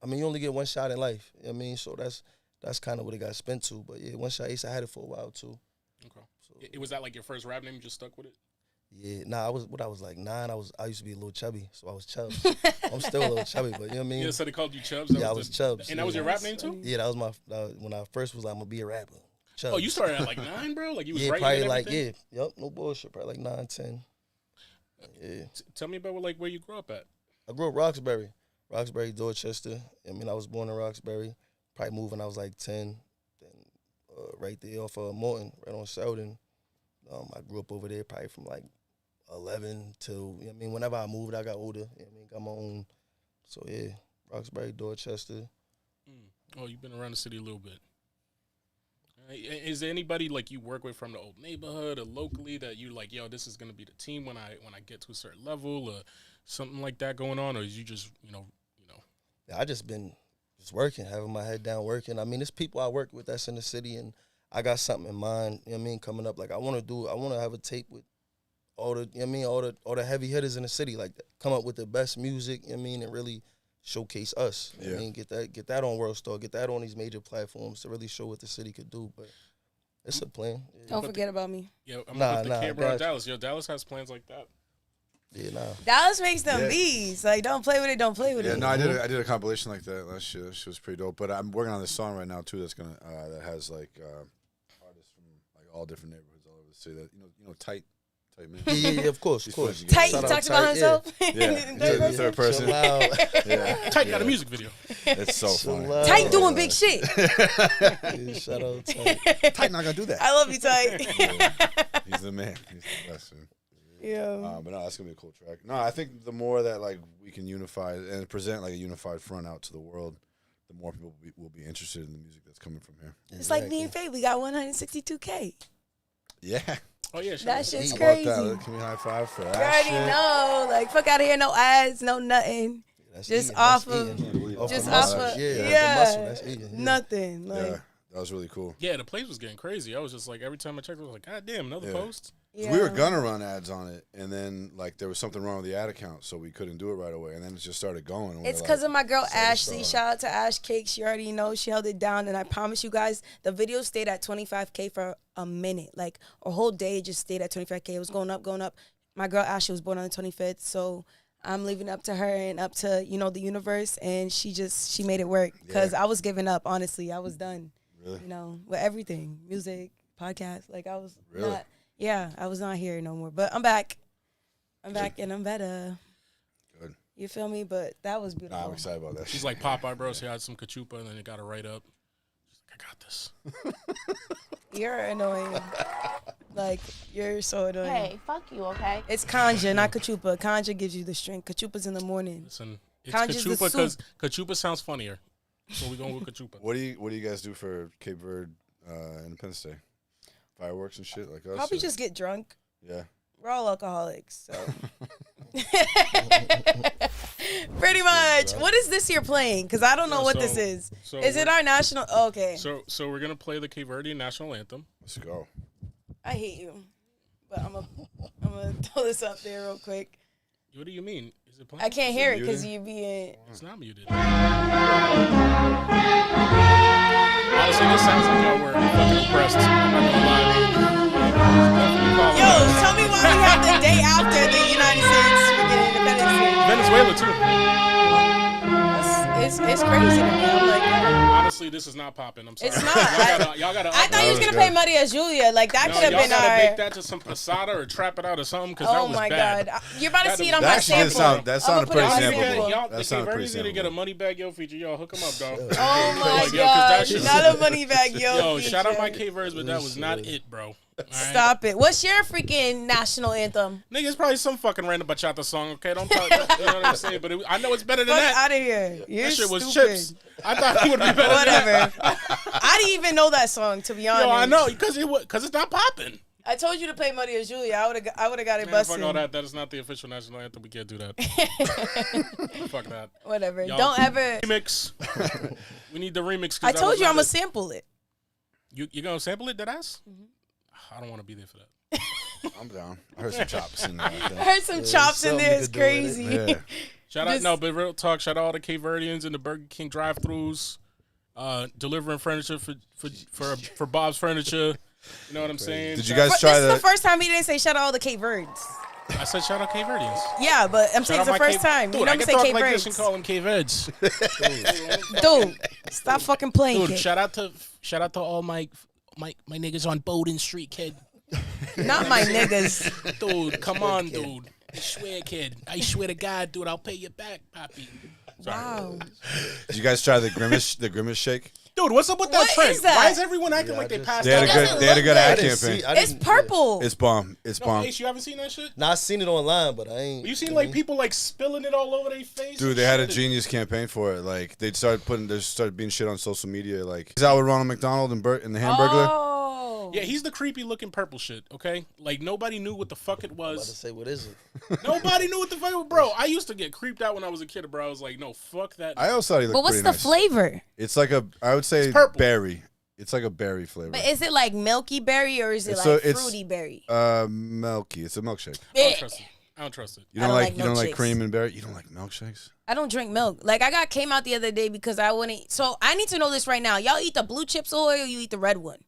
I mean, you only get one shot in life. You know what I mean? So that's kind of what it got spent to. But yeah, OneShotAce, I had it for a while too. Okay. So, was that like your first rap name? You just stuck with it? Yeah, I was like 9. I used to be a little chubby, so I was Chubbs. I'm still a little chubby, but you know what I mean? Yeah, so they called you Chubbs? Yeah, I was Chubbs. And that was your rap name too? Yeah, that was my, when I first was like, I'm going to be a rapper. Chubbs. Oh, you started at like 9, bro? Like you was yeah, writing probably and like, everything? yep, no bullshit, probably like 9, 10. Yeah. Tell me about where you grew up at. I grew up Roxbury, Dorchester. I mean, I was born in Roxbury. Probably moved when I was like 10. Then right there off of Morton, right on Sheldon. I grew up over there probably from like 11 till, you know what I mean, whenever I moved, I got older. You know what I mean, got my own. So yeah, Roxbury, Dorchester. Oh, you've been around the city a little bit. Is there anybody like you work with from the old neighborhood or locally that you like, yo, this is gonna be the team when I get to a certain level or something like that going on, or is you just you know? Yeah, I just been working, having my head down working. I mean, there's people I work with that's in the city, and I got something in mind. You know what I mean, coming up. Like I want to have a tape with all the, you know what I mean, all the heavy hitters in the city. Like come up with the best music. You know what I mean, and really showcase us. You know what I mean, get that on World Star, get that on these major platforms to really show what the city could do. But it's a plan. Yeah. Don't forget about me. Yeah, I'm gonna put the camera on Dallas. Yo, Dallas has plans like that. Yeah, nah. Dallas makes them beats. Like, don't play with it. Don't play with it. Yeah, no, I did a compilation like that last year. That shit was pretty dope. But I'm working on this song right now too. That's gonna that has like artists from like all different neighborhoods all over the city. That you know, tight man. Yeah, of course. Tight, he talks about himself. Yeah, third person. Yeah. Tight got a music video. It's so funny. Tight doing big shit. Yeah, shout out Tight. Tight not gonna do that. I love you, Tight. He's the man. He's the best. Man. Yeah. But no, that's gonna be a cool track. No, I think the more that like we can unify and present like a unified front out to the world, the more people will be interested in the music that's coming from here. It's like me and Faye. We got 162K. Yeah. Oh yeah, sure. That shit's How crazy. about that? Can we high five for that? You already shit? know. Like, fuck out of here. No ads. No nothing. That's Just eating. off That's of- eating. just the off muscle. of- Yeah, yeah. the muscle. That's eating. Yeah. Nothing. Like, Yeah, that was really cool. Yeah, the place was getting crazy. I was just like, every time I checked, I was like, God damn, another Yeah. post. 'Cause we were gonna run ads on it, and then like there was something wrong with the ad account, so we couldn't do it right away. And then it just started going. and we It's were because like, of my girl so Ashley. sorry. Shout out to Ash Cake. She already knows. She held it down. And I promise you guys, the video stayed at 25K for a minute. Like a whole day, it just stayed at 25K. It was going up, going up. My girl Ashley was born on the 25th. So I'm leaving it up to her and up to, the universe. And she made it work. Because I was giving up, honestly. I was done. Really? With everything. Music, podcast. Like I was Really? not. Yeah, I was not here no more. But I'm back. I'm back and I'm better. Good. You feel me? But that was beautiful. Nah, I'm excited about that. She's like Popeye, bro. She had some cachupa and then it got her right up. She's like, I got this. You're annoying. Like, you're so annoying. Hey, fuck you, okay? It's Kanja, not Kachupa. Kanja gives you the strength. Kachupa's in the morning. Listen, it's Conjure's the cachupa because soup. cachupa sounds funnier. So we're going with cachupa. What do you guys do for Cape Verde Independence Day? Fireworks and shit like us? Probably or- just get drunk. Yeah. We're all alcoholics, so. Pretty much. What is this you're playing? Because I don't know what this is. So Is it our national? Oh, okay. So we're gonna play the Cape Verdean national anthem. Let's go. I hate you. But I'm gonna throw this up there real quick. What do you mean? Is it playing? I can't hear it because muted? you being. It's not muted. Honestly, this sounds like y'all were fucking oppressed. I'm not gonna lie. Yo, tell me why we have the day after the United States freaking Independence Day. Venezuela too. It's crazy to me. I'm like, yeah. Honestly, this is not popping. I'm sorry. It's not. Y'all gotta. I thought you was gonna play Maria Julia. Like that could have y'all been gotta our. make that to some pasada or trap it out or something because that Oh was my bad. god, you're about to That see is- it on That my actually did sample. sound. That sounded put pretty it on Y'all, sampleable. y'all, That the sounded Cape pretty Verdeans need to get a sampleable. money bag yo feature. Yo, hook them up, dog. Oh my Like, yo, 'cause that god, shit was- not a money bag, yo. Yo, shout out my feature. Cape Verdes, but that was not it, bro. All right? Stop it. What's your freaking national anthem? Nigga, it's probably some fucking random bachata song, okay? Don't talk, you know what I'm saying? But I know it's better than Fuck that. out of here. You're That shit was stupid. chips. I thought it would be better than that. Whatever. I didn't even know that song, to be honest. Yo, I know, because it's not popping. I told you to play Maria Julia. I would have got it Man, busted. fuck all that. That is not the official national anthem. We can't do that. Fuck that. Whatever. Y'all- Don't ever. Remix. We need the remix. 'cause I that told was you not I'm gonna it. sample it. You gonna sample it, deadass? Mm-hmm. I don't want to be there for that. I'm down. I heard some chops in there. I I think. heard some chops in something there. you It's could do with crazy. Yeah. Shout out, Just- no, but real talk. Shout out all the Cape Verdeans and the Burger King drive-throughs, delivering furniture for Bob's Furniture. You know what I'm saying? Did you guys This try is the the? first time he didn't say shout out all the Cape Verdes. I said shout out Cape Verdeans. Yeah, but I'm saying Shout it's the out my first Cape- time. Dude, You I never can say talk Cape like this and Verdes. call them Cape Veds. Dude, stop fucking playing, Dude, kid. shout out to all my niggas on Bowden Street, kid. Not my niggas. Dude, come on, dude. I swear, kid. I swear to God, dude, I'll pay you back, Poppy. Wow. Did you guys try the grimace shake? Dude, what's up with that What trend? is that? Why is everyone acting like they passed They had a out? good. They had a good ad doesn't campaign. It's purple. It's bomb. It's No, bomb. Ace, you haven't seen that shit? Nah, I seen it online, but I ain't. You seen like people like spilling it all over their face? Dude, and they had a shit? genius campaign for it. Like they started being shit on social media. Like he's out with Ronald McDonald and Bert and the Hamburglar. Oh. Yeah, he's the creepy looking purple shit, okay? Like nobody knew what the fuck it I'm about to was. say, what is it? Nobody knew what the fuck it was, bro. I used to get creeped out when I was a kid, bro. I was like, no, fuck that. I always thought he looked But what's pretty the nice. flavor? It's like I would say purple. berry. It's like a berry flavor. But is it like milky berry or is it So like it's- fruity berry? Milky. It's a milkshake. I don't trust it. I don't trust it. You I don't don't like like you don't like milkshakes. cream and berry. You don't like milkshakes. I don't drink milk. Like I came out the other day because I wouldn't. So I need to know this right now. Y'all eat the blue chips Ahoy or you eat the red one?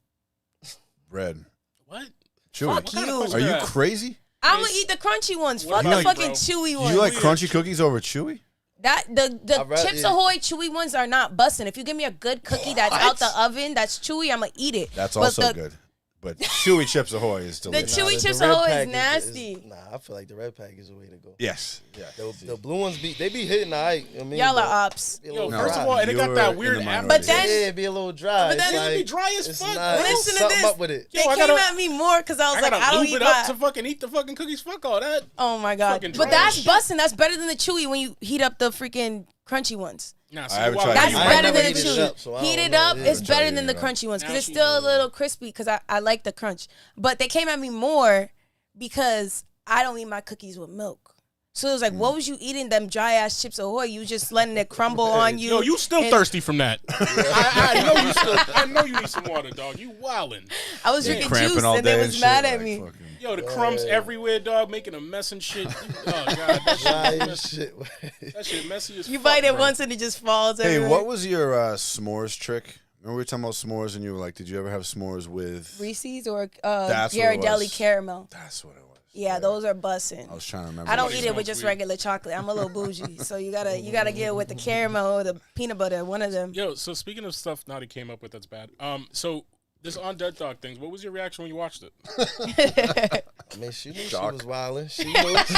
Red. What? Chewy. Fuck kind of you. question Are you that? crazy? I'm gonna eat the crunchy ones. What Fuck about the you, fucking bro? chewy Do ones. you like Weird. crunchy cookies over chewy? That the I'd rather- Chips yeah. Ahoy chewy ones are not busting. If you give me a good cookie that's out the oven, that's chewy, I'm gonna eat it. That's But also the, good. But chewy Chips Ahoy is The delicious. chewy the Chips red Ahoy is pack nasty. Nah, I feel like the red pack is the way to go. Yes. Yeah. The blue ones be hitting alright. I mean, Y'all but are ops. be a Yo, little first dry. of all, and it got You're that in weird the after. minority. But then- yeah, it'd be a little dry. But then It's it'd like, be dry as it's fuck. not- Listen it's to something this. up with it. They Yo, I came gotta- at me more because I was I like, gotta I don't lube eat it up my. to fucking eat the fucking cookies. Fuck all that. Oh my god! fucking But dry that's shit. busting. That's better than the chewy when you heat up the freaking crunchy ones. Nah, I haven't why tried would That's it. you- I ain't better never than the heated it chewy. up, so I Heat don't it know. up. Yeah. It's Try better it than the out. crunchy ones because Now it's she still a knows. little crispy because I like the crunch. But they came at me more because I don't eat my cookies with milk. So it was like, what was you eating them dry ass Chips Ahoy? You just letting it crumble on you. Yo, you still and thirsty from that? I know you still. I know you need some water, dog. You wildin'. I was drinking Cramping juice all and day they and was shit, mad at like, me. fucking- Yo, the crumbs everywhere, dog, making a mess and shit. Oh god, Dry that as shit, shit. that shit messy as You fuck, bite it bro. once and it just falls. Hey, everywhere. what was your s'mores trick? Remember we were talking about s'mores and you were like, did you ever have s'mores with? Reese's or That's what it Ghirardelli was. caramel? That's what it was. Yeah, those are bussin'. I was trying to remember. I don't what eat it it with was. just regular chocolate. I'm a little bougie, so you gotta get it with the caramel or the peanut butter. One of them. Yo, so speaking of stuff Naughty came up with that's bad. So this on Dead Dog things. What was your reaction when you watched it? I mean, she knew she was wilding. She knew she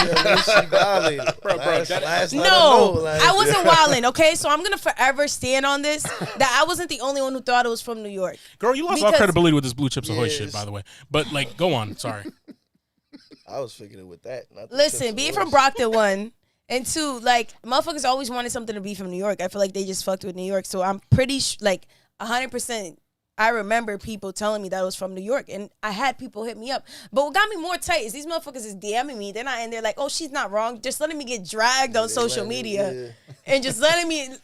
violated. Bro, last that- night No, I know, like- I wasn't wilding. Okay, so I'm gonna forever stand on this that I wasn't the only one who thought it was from New York. Girl, you lost all Because- credibility with this Blue Chips Ahoy Yes. shit, by the way. But like, go on. Sorry. I was figuring it with that. not the Listen, Chips being Ahoy. from Brockton, one. And two, like, motherfuckers always wanted something to be from New York. I feel like they just fucked with New York. So I'm pretty, like, 100%. I remember people telling me that it was from New York. And I had people hit me up. But what got me more tight is these motherfuckers is DMing me. They're not in there like, oh, she's not wrong. Just letting me get dragged on social media. And just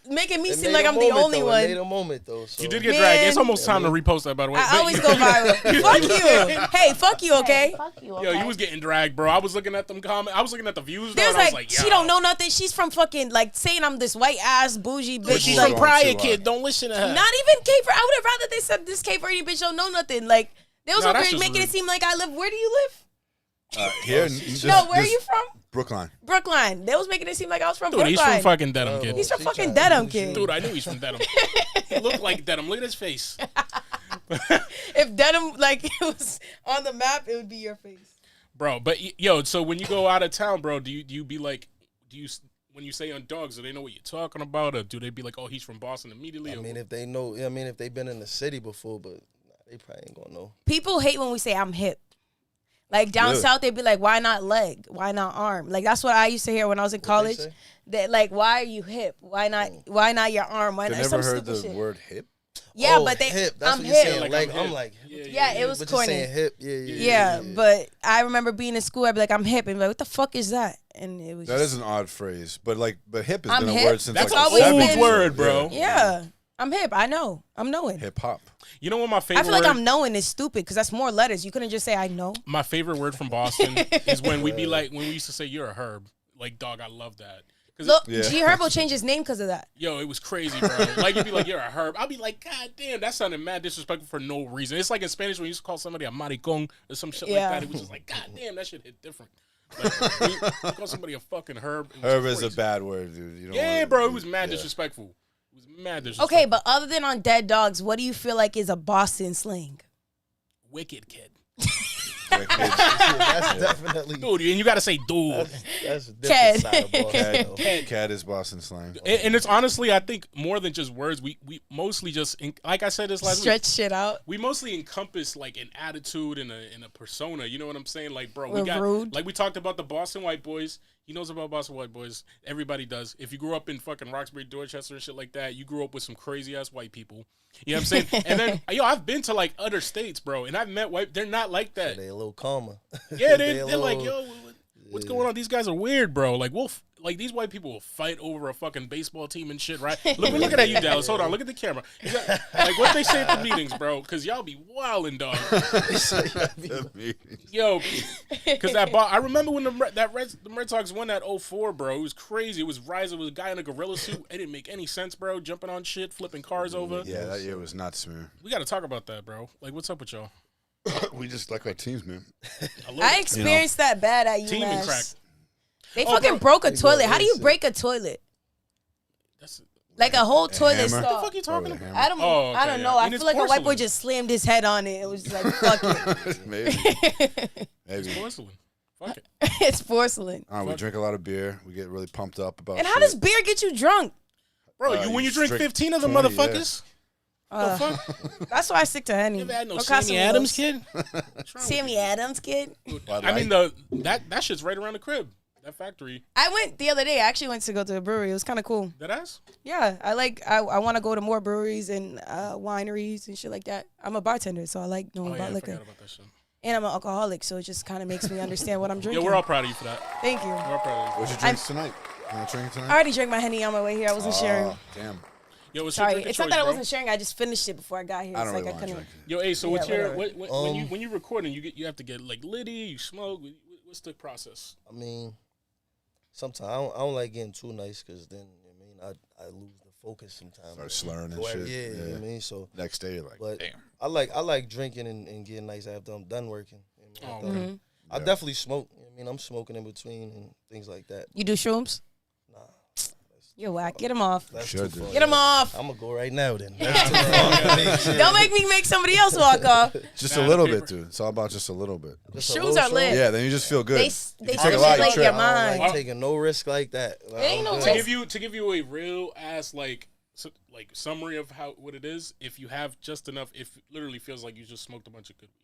making me It seem made like a I'm the moment, only though. one. It made a moment, though. So. You did get Man. dragged. It's almost time to repost that, by the way. I But always you- go viral. Fuck you. Hey, fuck you, okay? Fuck you, Yo, okay? you was getting dragged, bro. I was looking at them comments. I was looking at the views. Though, There's and I was like, like, yo. she don't know nothing. She's from fucking, like, saying I'm this white ass bougie bitch. But she's like, a prior too kid. Don't listen to her. not even Cape Verde. I would have rather they said this Cape Verdean bitch don't know nothing. Like, they was No, over that's here just making rude. it seem like I live. Where do you live? Here, No, where are you from? Brookline. Brookline. They was making it seem like I was from Dude, Brookline. he's from fucking Dedham, kid. He's from She fucking tried to Dedham, use kid. you. Dude, I knew he's from Dedham. He looked like Dedham. Look at his face. If Dedham, like, it was on the map, it would be your face. Bro, but yo, so when you go out of town, bro, do you be like, when you say on dogs, do they know what you're talking about, or do they be like, oh, he's from Boston immediately? I or mean, if they know, I mean, if they've been in the city before, but they probably ain't gonna know. People hate when we say I'm hip. Like, down Really? south, they'd be like, why not leg? Why not arm? Like, that's what I used to hear when I was in college. say? That, like, why are you hip? Why not your arm? Why They not never some heard stupid the shit? word hip. Yeah, Oh, but they, hip. That's I'm what you're hip. saying. Like, Like, I'm I'm hip. like, Yeah, it was but corny. you're saying hip. Yeah, but I remember being in school. I'd be like, I'm hip, and be like, what the fuck is that? And it was That just, is an odd phrase, but hip has I'm been a hip. word since That's like an the always old 70s. been- word, bro. yeah, I'm hip. I know. I'm knowing. Hip hop. You know what my favorite I feel like word, I'm knowing is stupid because that's more letters. You couldn't just say I know. my favorite word from Boston is when we be like, when we used to say, you're a herb. Like, dog, I love that. 'Cause Look, Yeah. G Herbo changed his name because of that. yo, it was crazy, bro. Like, you'd be like, you're a herb. I'll be like, God damn, that sounded mad disrespectful for no reason. It's like in Spanish when you used to call somebody a maricón or some shit Yeah. like that. It was just like, God damn, that shit hit different. Like, when you call somebody a fucking herb. It was Herb is a crazy. bad word, dude. You don't Yeah, wanna- bro, it was mad yeah. disrespectful. It was mad disrespectful. Okay, but other than on Dead Dogs, what do you feel like is a Boston slang? Wicked kid. That's definitely. Dude, and you got to say dude. That's a different Ted. side of Boston. though. Cat is Boston slang. And it's honestly, I think, more than just words. We mostly just, like I said this last week, Stretch shit out. we mostly encompass like an attitude and a persona. You know what I'm saying? Like, bro, We're we got rude. like we talked about the Boston white boys. He knows about Boston white boys. Everybody does. If you grew up in fucking Roxbury, Dorchester, and shit like that, you grew up with some crazy ass white people. You know what I'm saying? And then, yo, I've been to like other states, bro, and I've met white. They're not like that. They a little calmer. Yeah, They they're a like, little- yo, what's going on? These guys are weird, bro. Like, like these white people will fight over a fucking baseball team and shit, right? Look, we're looking at you, Dallas. Hold on, look at the camera. Like what they say at the meetings, bro, because y'all be wildin', dog. Yo, because I remember when the Red Sox won that 04, bro. It was crazy. It was Riser, was a guy in a gorilla suit. It didn't make any sense, bro. Jumping on shit, flipping cars over. Yeah, that year was nuts, man. We got to talk about that, bro. Like, what's up with y'all? We just like our teams, man. I experienced that bad at Team and crack. UMass. They Oh, fucking bro. broke a They toilet. go How do you insane. break a toilet? That's Like a whole toilet hammer? stall. what the fuck you talking Probably a about? hammer. I don't. Oh, I okay, don't yeah. know. I And it's feel like a white boy porcelain. just slammed his head on it. It was just like fuck it. Maybe. Maybe. Porcelain. Fuck it. It's porcelain. We drink a lot of beer. We get really pumped up about And how shit. does beer get you drunk? Bro, when you drink 15 of them 20, yeah. motherfuckers? The fuck? That's why I stick to Henny. You ever had no Or Sammy Casamigos. Adams, kid? Sammy Adams, kid. I mean, that shit's right around the crib. That factory. I went the other day. I actually went to go to a brewery. It was kind of cool. That ass? Yeah, I want to go to more breweries and wineries and shit like that. I'm a bartender, so I like knowing Oh, yeah, about I liquor. forgot about that shit. And I'm an alcoholic, so it just kind of makes me understand what I'm Yo, drinking. we're all proud of you for that. Thank you. We're all proud of you. What's your drinks tonight? You want to drink I tonight? already drank my Henny on my way here. I wasn't sharing. Oh, damn. Yo, what's your Sorry, drink of it's not choice, that I bro? wasn't sharing. I just finished it before I got here. I It's don't like really I want to couldn't. drink. Yo, so what's Yeah, your whatever. when you recording? You have to get like litty. You smoke. What's the process? I mean, sometimes I don't like getting too nice because then I lose the focus sometimes. Start slurring and Go shit. out- Yeah, you know Yeah. what I mean. So, Next day, you're like, but damn. I like drinking and getting nice after I'm done working. You know what I mean? Oh, okay. I definitely smoke. You know what I mean, I'm smoking in between and things like that. You do shrooms? Nah, You're whack. Get him off. that's Should too do. far. Get him off. I'm gonna go right now then. That's too far. Shit. Don't make me make somebody else walk off. Just Nah, a little the bit, paper- dude. It's all about just a little bit. Just a Shrooms little are lit. Yeah, then you just feel good. They If you take a they lot, you stimulate trip. your I mind. don't like taking no risk like that. ain't no To risk. give you a real ass like summary of what it is. If you have just enough, it literally feels like you just smoked a bunch of good weed.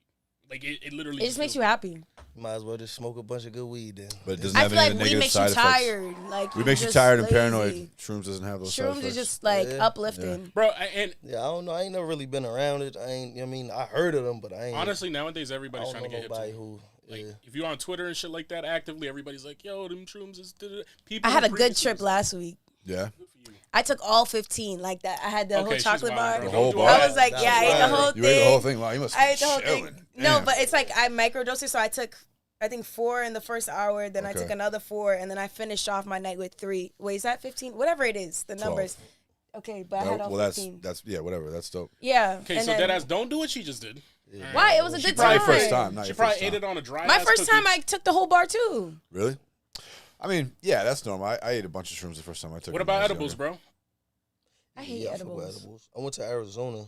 Like it literally. It just makes you happy. Might as well just smoke a bunch of good weed then. But it doesn't I have feel any like weed negative makes you side effects. tired. Like Weed makes you just tired and lazy. paranoid. Shrooms doesn't have those side Shrooms effects. is just like Yeah. uplifting. bro. And Yeah, I don't know. I ain't never really been around it. I ain't. I mean, I heard of them, but I ain't. honestly, nowadays I everybody's don't trying to know get hip to nobody it. who. Like Yeah. if you're on Twitter and shit like that, actively everybody's like, "Yo, them shrooms is." People I had a who good previously trip was- last week. Yeah. Good for you. I took all 15 like that. I had the Okay, whole she's chocolate wild, bar. bro. The whole Don't do bar? all I was like, That yeah, I ate the was whole You thing. ate the whole thing. Wow, you must I be ate the whole thing. chilling. No, Damn. but it's like I microdosed it, so I took I think 4 in the first hour, then I Okay. took another 4, and then I finished off my night with 3. Wait, is that 15? Whatever it is, the 12. numbers. Okay, but I had all Well, 15. that's yeah, whatever. That's dope. Yeah. Okay, and so then- deadass, don't do what she just did. Why? It was a She good probably time. First time, not She your probably first ate time. it on a dry. My ass first cookie. time, I took the whole bar too. Really? I mean, yeah, that's normal. I ate a bunch of shrooms the first time I took. What them when about I was edibles, younger. bro? I hate Yeah, I fuck with edibles. I went to Arizona.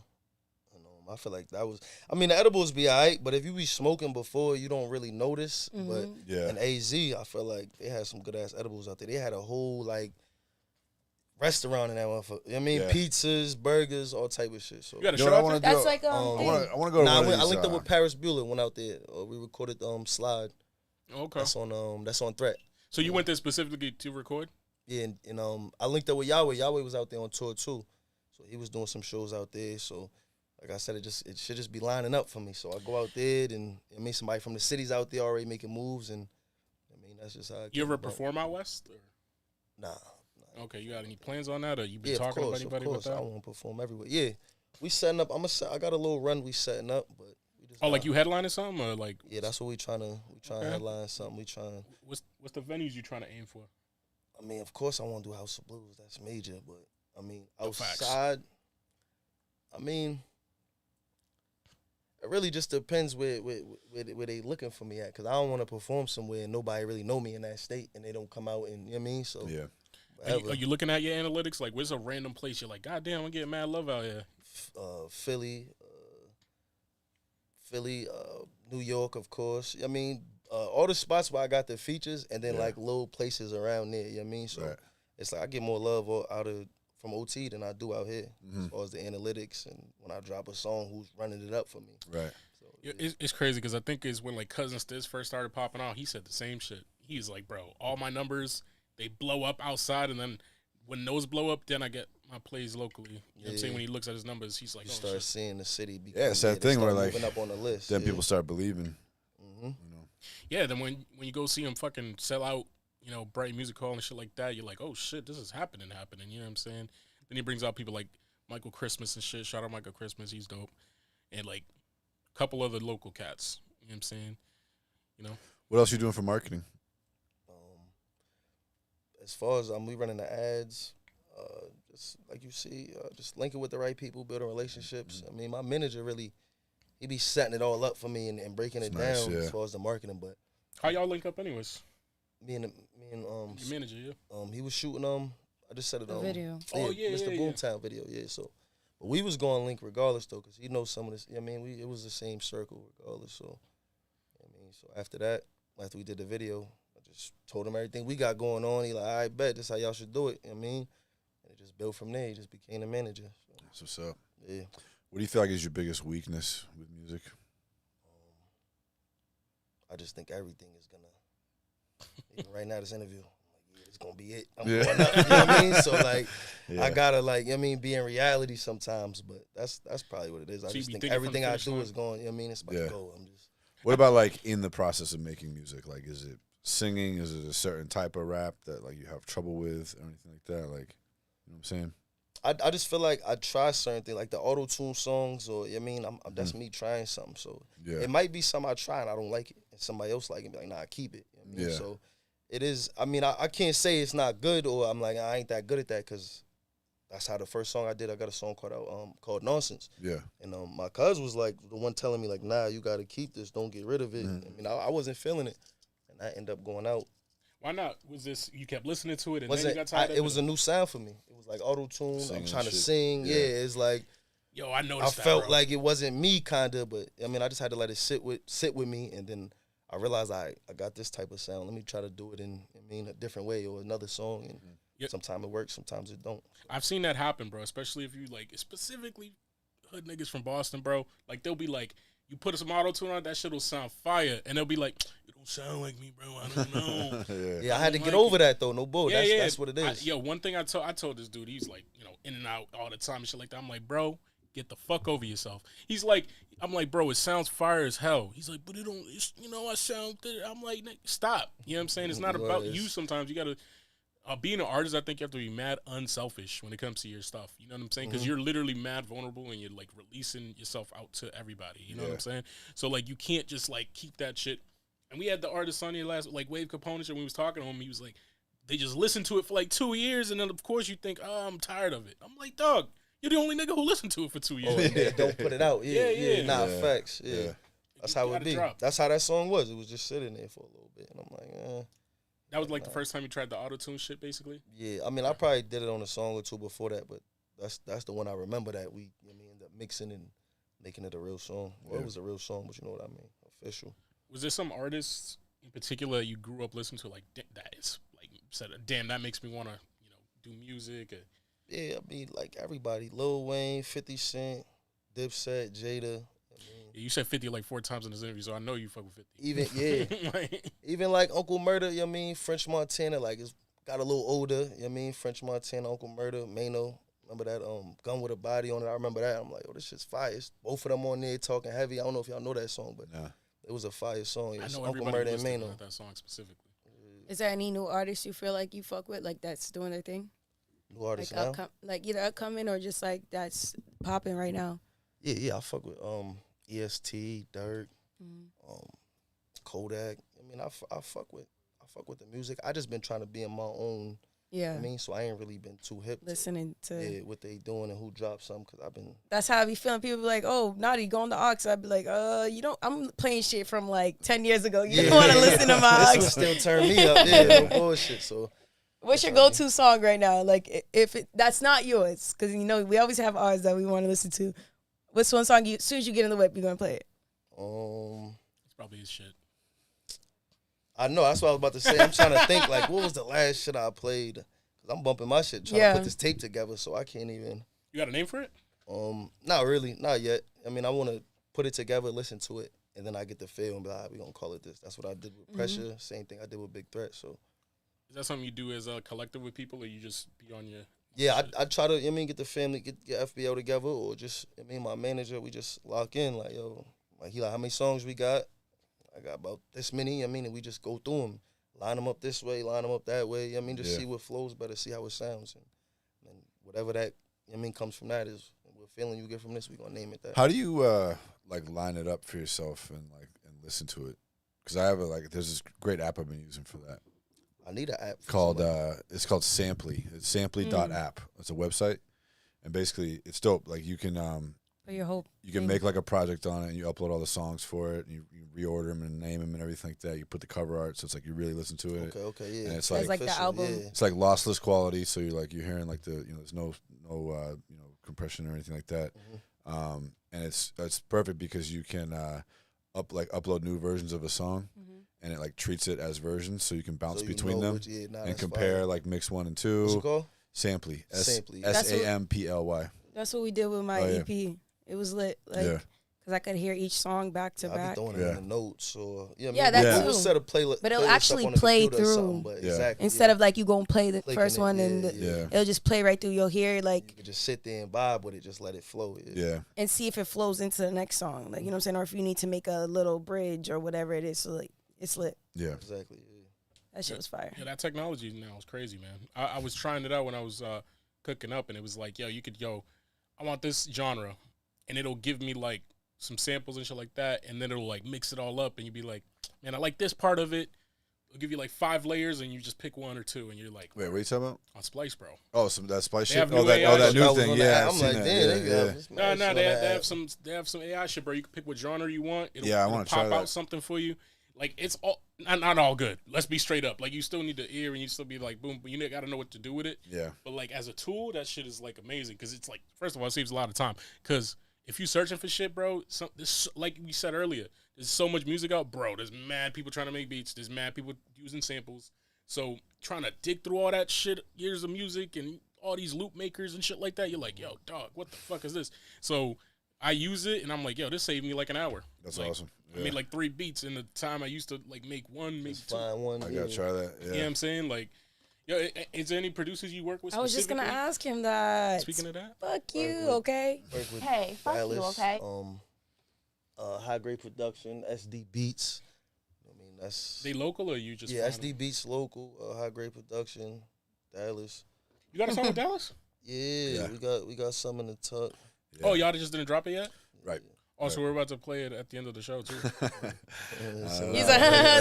And, I feel like that was. I mean, the edibles be alright, but if you be smoking before, you don't really notice. But Yeah. in AZ, I feel like they had some good ass edibles out there. They had a whole like restaurant in that motherfucker. You know what I mean, Yeah. pizzas, burgers, all type of shit. So You got a You know show what I out want to there? do? That's like I thing. want to go to Nah, one of I these, linked up with Paris Bueller. Went out there. We recorded Slide. Okay. That's on Threat. So you went there specifically to record? Yeah, and I linked up with Yahweh. Yahweh was out there on tour too, so he was doing some shows out there. So, like I said, it should just be lining up for me. So I go out there and I mean somebody from the city's out there already making moves, and I mean that's just how. You ever perform out west? Or? Nah. Okay, you got any plans on that, or you been Yeah, talking of to course, anybody of about course. I that? want to perform everywhere. Yeah, We setting up. I got a little run we setting up, but we just. Oh, like you headlining something or like? Yeah, that's what we trying to headline something. We trying. What's the venues you trying to aim for? I mean, of course, I want to do House of Blues. That's major, but I mean, Facts. outside. I mean, it really just depends where they looking for me at, because I don't want to perform somewhere and nobody really know me in that state and they don't come out and, you know what I mean? So Yeah. Are you looking at your analytics? Like, where's a random place you're like, God damn, I'm getting mad love out here? Philly, New York, of course. I mean, all the spots where I got the features, and then like little places around there, you know what I mean? So it's like I get more love from OT than I do out here, as far as the analytics and when I drop a song, who's running it up for me. Right. So, It's crazy because I think it's when like Cousin Stiz first started popping out, he said the same shit. He's like, bro, all my numbers, they blow up outside, and then when those blow up, then I get my plays locally. You know what I'm saying? When he looks at his numbers, he's like, you oh, start shit. seeing the city become, Yeah, it's that thing where like moving up on the list. then people start believing. Mm-hmm. You know. Yeah, then when you go see him fucking sell out, you know, Bright Music Hall and shit like that, you're like, oh shit, this is happening. You know what I'm saying? Then he brings out people like Michael Christmas and shit. Shout out Michael Christmas, he's dope. And like a couple other local cats. You know what I'm saying? You know? What else you doing for marketing? As far as we running the ads, just like you see, just linking with the right people, building relationships. I mean, my manager really, he be setting it all up for me and breaking it That's down nice, yeah. as far as the marketing. But How y'all link up anyways? me and Your manager, yeah? he was shooting I just said it The video. Oh, yeah, Mr. yeah. Boomtown video, yeah. So, but we was going link regardless though, cause he knows some of this. I mean, it was the same circle regardless. So, I mean, so after we did the video, I just told him everything we got going on. He like, I bet this how y'all should do it. You know what I mean, and it just built from there. He just became the manager. So, That's what's up. yeah. What do you feel like is your biggest weakness with music? I just think everything is gonna. Even right now, this interview, I'm like, yeah, it's gonna be it. I'm Yeah. going up. You know what I mean? So like, Yeah. I gotta like, you know what I mean, be in reality sometimes. But that's probably what it is. I So you just be think thinking from the everything I finish do line? is going. You know what I mean? It's about Yeah. to go. I'm just. What about like in the process of making music? Like, is it singing? Is it a certain type of rap that like you have trouble with or anything like that? Like, you know what I'm saying? I just feel like I try certain things, like the auto-tune songs, or, you know what I mean, that's me trying something. So Yeah. it might be something I try and I don't like it, and somebody else like it, and be like, nah, keep it. You know what I mean? Yeah. So it is, I mean, I can't say it's not good, or I'm like, I ain't that good at that, because that's how the first song I did, I got a song called Nonsense. Yeah. And my cuz was like the one telling me, like, nah, you got to keep this, don't get rid of it. I mean, I wasn't feeling it, and I ended up going out. Why not? Was this, you kept listening to it and then you got It tired of it? was a new sound for me. It was like auto-tune, Singing I'm trying to shit. sing. Yeah. Yeah, it's like, Yo, I I noticed that, felt bro. like it wasn't me, kind of, but I mean, I just had to let it sit with me, and then I realized I got this type of sound. Let me try to do it in, a different way or another song, and Yep. sometimes it works, sometimes it don't. I've seen that happen, bro, especially if you, like, specifically hood niggas from Boston, bro. Like, they'll be like, you put some auto-tune on, that shit will sound fire. And they'll be like, it don't sound like me, bro. I don't know. Yeah. Yeah, I had to don't get like over that though. No bull. Yeah, That's what it is. One thing I told this dude, he's like, you know, in and out all the time and shit like that. I'm like, bro, get the fuck over yourself. He's like, I'm like, bro, it sounds fire as hell. He's like, but it don't, it's, you know, I sound, I'm like, stop. You know what I'm saying? It's not Well, about it's- you sometimes. You got to, being an artist, I think you have to be mad unselfish when it comes to your stuff. You know what I'm saying? Because you're literally mad vulnerable and you're, like, releasing yourself out to everybody. You know what I'm saying? So, like, you can't just, like, keep that shit. And we had the artist on here last, like, Wave Components, and we was talking to him. He was like, they just listened to it for, like, 2 years, and then, of course, you think, oh, I'm tired of it. I'm like, dog, you're the only nigga who listened to it for 2 years. Oh, yeah, don't put it out. Yeah, Yeah. Nah, Yeah. facts. Yeah. Yeah. That's You how it gotta be. drop. That's how that song was. It was just sitting there for a little bit, and I'm like, That was, like, the first time you tried the auto-tune shit, basically? yeah. I mean, I probably did it on a song or two before that, but that's the one I remember that we ended up mixing and making it a real song. Well, it was a real song, but you know what I mean, official. Was there some artists in particular you grew up listening to, like, that is, like, said, damn, that makes me want to, you know, do music? Or... Yeah, I mean, like everybody, Lil Wayne, 50 Cent, Dipset, Jada. You said 50 like 4 times in this interview, so I know you fuck with 50. Even, yeah. Like, Even like Uncle Murder, you know what I mean? French Montana, like it's got a little older, you know what I mean? French Montana, Uncle Murder, Mano. Remember that Gun with a Body on it? I remember that. I'm like, oh, this shit's fire. It's both of them on there talking heavy. I don't know if y'all know that song, but Nah. it was a fire song. I It's know Uncle everybody Murder and listening Mano. to that song specifically. Is there any new artists you feel like you fuck with, like that's doing their thing? New artists Like now? like either upcoming or just like that's popping right now? Yeah, I fuck with EST, Dirk, Kodak. I mean, I fuck with the music. I just been trying to be in my own. Yeah. I mean, so I ain't really been too hip Listening to what they doing and who dropped something, because I've been. That's how I be feeling. People be like, "Oh, Naughty, go on the aux." I'd be like, you don't. I'm playing shit from like 10 years ago. You don't want to listen to my This aux. would still turn me up. Yeah, no bullshit. So, What's your go-to song right now? Like, if that's not yours, because we always have ours that we want to listen to. What's one song as soon as you get in the whip, you're gonna play it? It's probably his shit. I know, that's what I was about to say. I'm trying to think, like, what was the last shit I played? Because I'm bumping my shit, trying to put this tape together, so I can't even. You got a name for it? Not really, not yet. I mean, I want to put it together, listen to it, and then I get the feel and be like, we going to call it this. That's what I did with Pressure, same thing I did with Big Threat, so. Is that something you do as a collective with people, or you just be on your... Yeah, I try to, get the family, get FBO together, or just, my manager, we just lock in, like, yo, like, he like, how many songs we got? I got about this many, and we just go through them. Line them up this way, line them up that way. Just see what flows better, see how it sounds. And whatever that, comes from that is what feeling you get from this, we're going to name it that. How do you, line it up for yourself and listen to it? Because I have there's this great app I've been using for that. I need an app. It's called Samply. It's samply.app. It's a website. And basically, it's dope. Like, you can... You can make a project on it, and you upload all the songs for it, and you reorder them and name them and everything like that. You put the cover art, so it's like you really listen to it. Okay, yeah. And it's like the album. Yeah. It's like lossless quality, so you're hearing there's no compression or anything like that. And it's perfect because you can upload new versions of a song, and it treats it as versions, so you can bounce between them and compare mix 1 and 2. What's it called? Samply. Samply. Samply. That's what we did with my EP. It was lit, because I could hear each song back to back. I be throwing it in the notes, or that too. We'll set a playlist, but it'll actually play through. Exactly, instead of you gonna play the first one and Yeah. it'll just play right through. You'll hear you can just sit there and vibe with it, just let it flow. Yeah. and see if it flows into the next song. You know what I'm saying, or if you need to make a little bridge or whatever it is. So it's lit. Yeah. Exactly. Yeah. That shit was fire. Yeah, that technology now is crazy, man. I was trying it out when I was cooking up, and it was like, I want this genre, and it'll give me some samples and shit like that, and then it'll mix it all up, and you'd be like, man, I like this part of it. It'll give you 5 layers, and you just pick 1 or 2, and you're like, wait, what are you talking about? On Splice, bro. Oh, that Splice They shit. have new AI that new shit. thing. Yeah, I'm like, damn, No, they have some AI shit, bro. You can pick what genre you want. I want to try pop that. out something for you. It's all not all good. Let's be straight up. You still need the ear, and you still be boom, but you got to know what to do with it. Yeah. But as a tool, that shit is amazing, because it's first of all, it saves a lot of time. Because if you searching for shit, bro, like we said earlier, there's so much music out, bro. There's mad people trying to make beats. There's mad people using samples. So trying to dig through all that shit, years of music and all these loop makers and shit like that, you're like, yo, dog, what the fuck is this? So I use it, and I'm like, yo, this saved me an hour. That's awesome. Yeah. I made 3 beats in the time I used to make 1, maybe 2. Find one. I gotta try that. Yeah. You know what I'm saying? Yo, is there any producers you work with? I was just gonna specifically? ask him that. Speaking of that, Fuck you, okay? Hey, fuck you, okay? High Grade Production, SD Beats. That's they local or you just? yeah, find them? SD Beats local, High Grade Production, Dallas. You got a song with Dallas? Yeah, we got some in the tuck. Yeah. Oh, y'all just didn't drop it yet? Right. Oh, so we're about to play it at the end of the show too. He's like,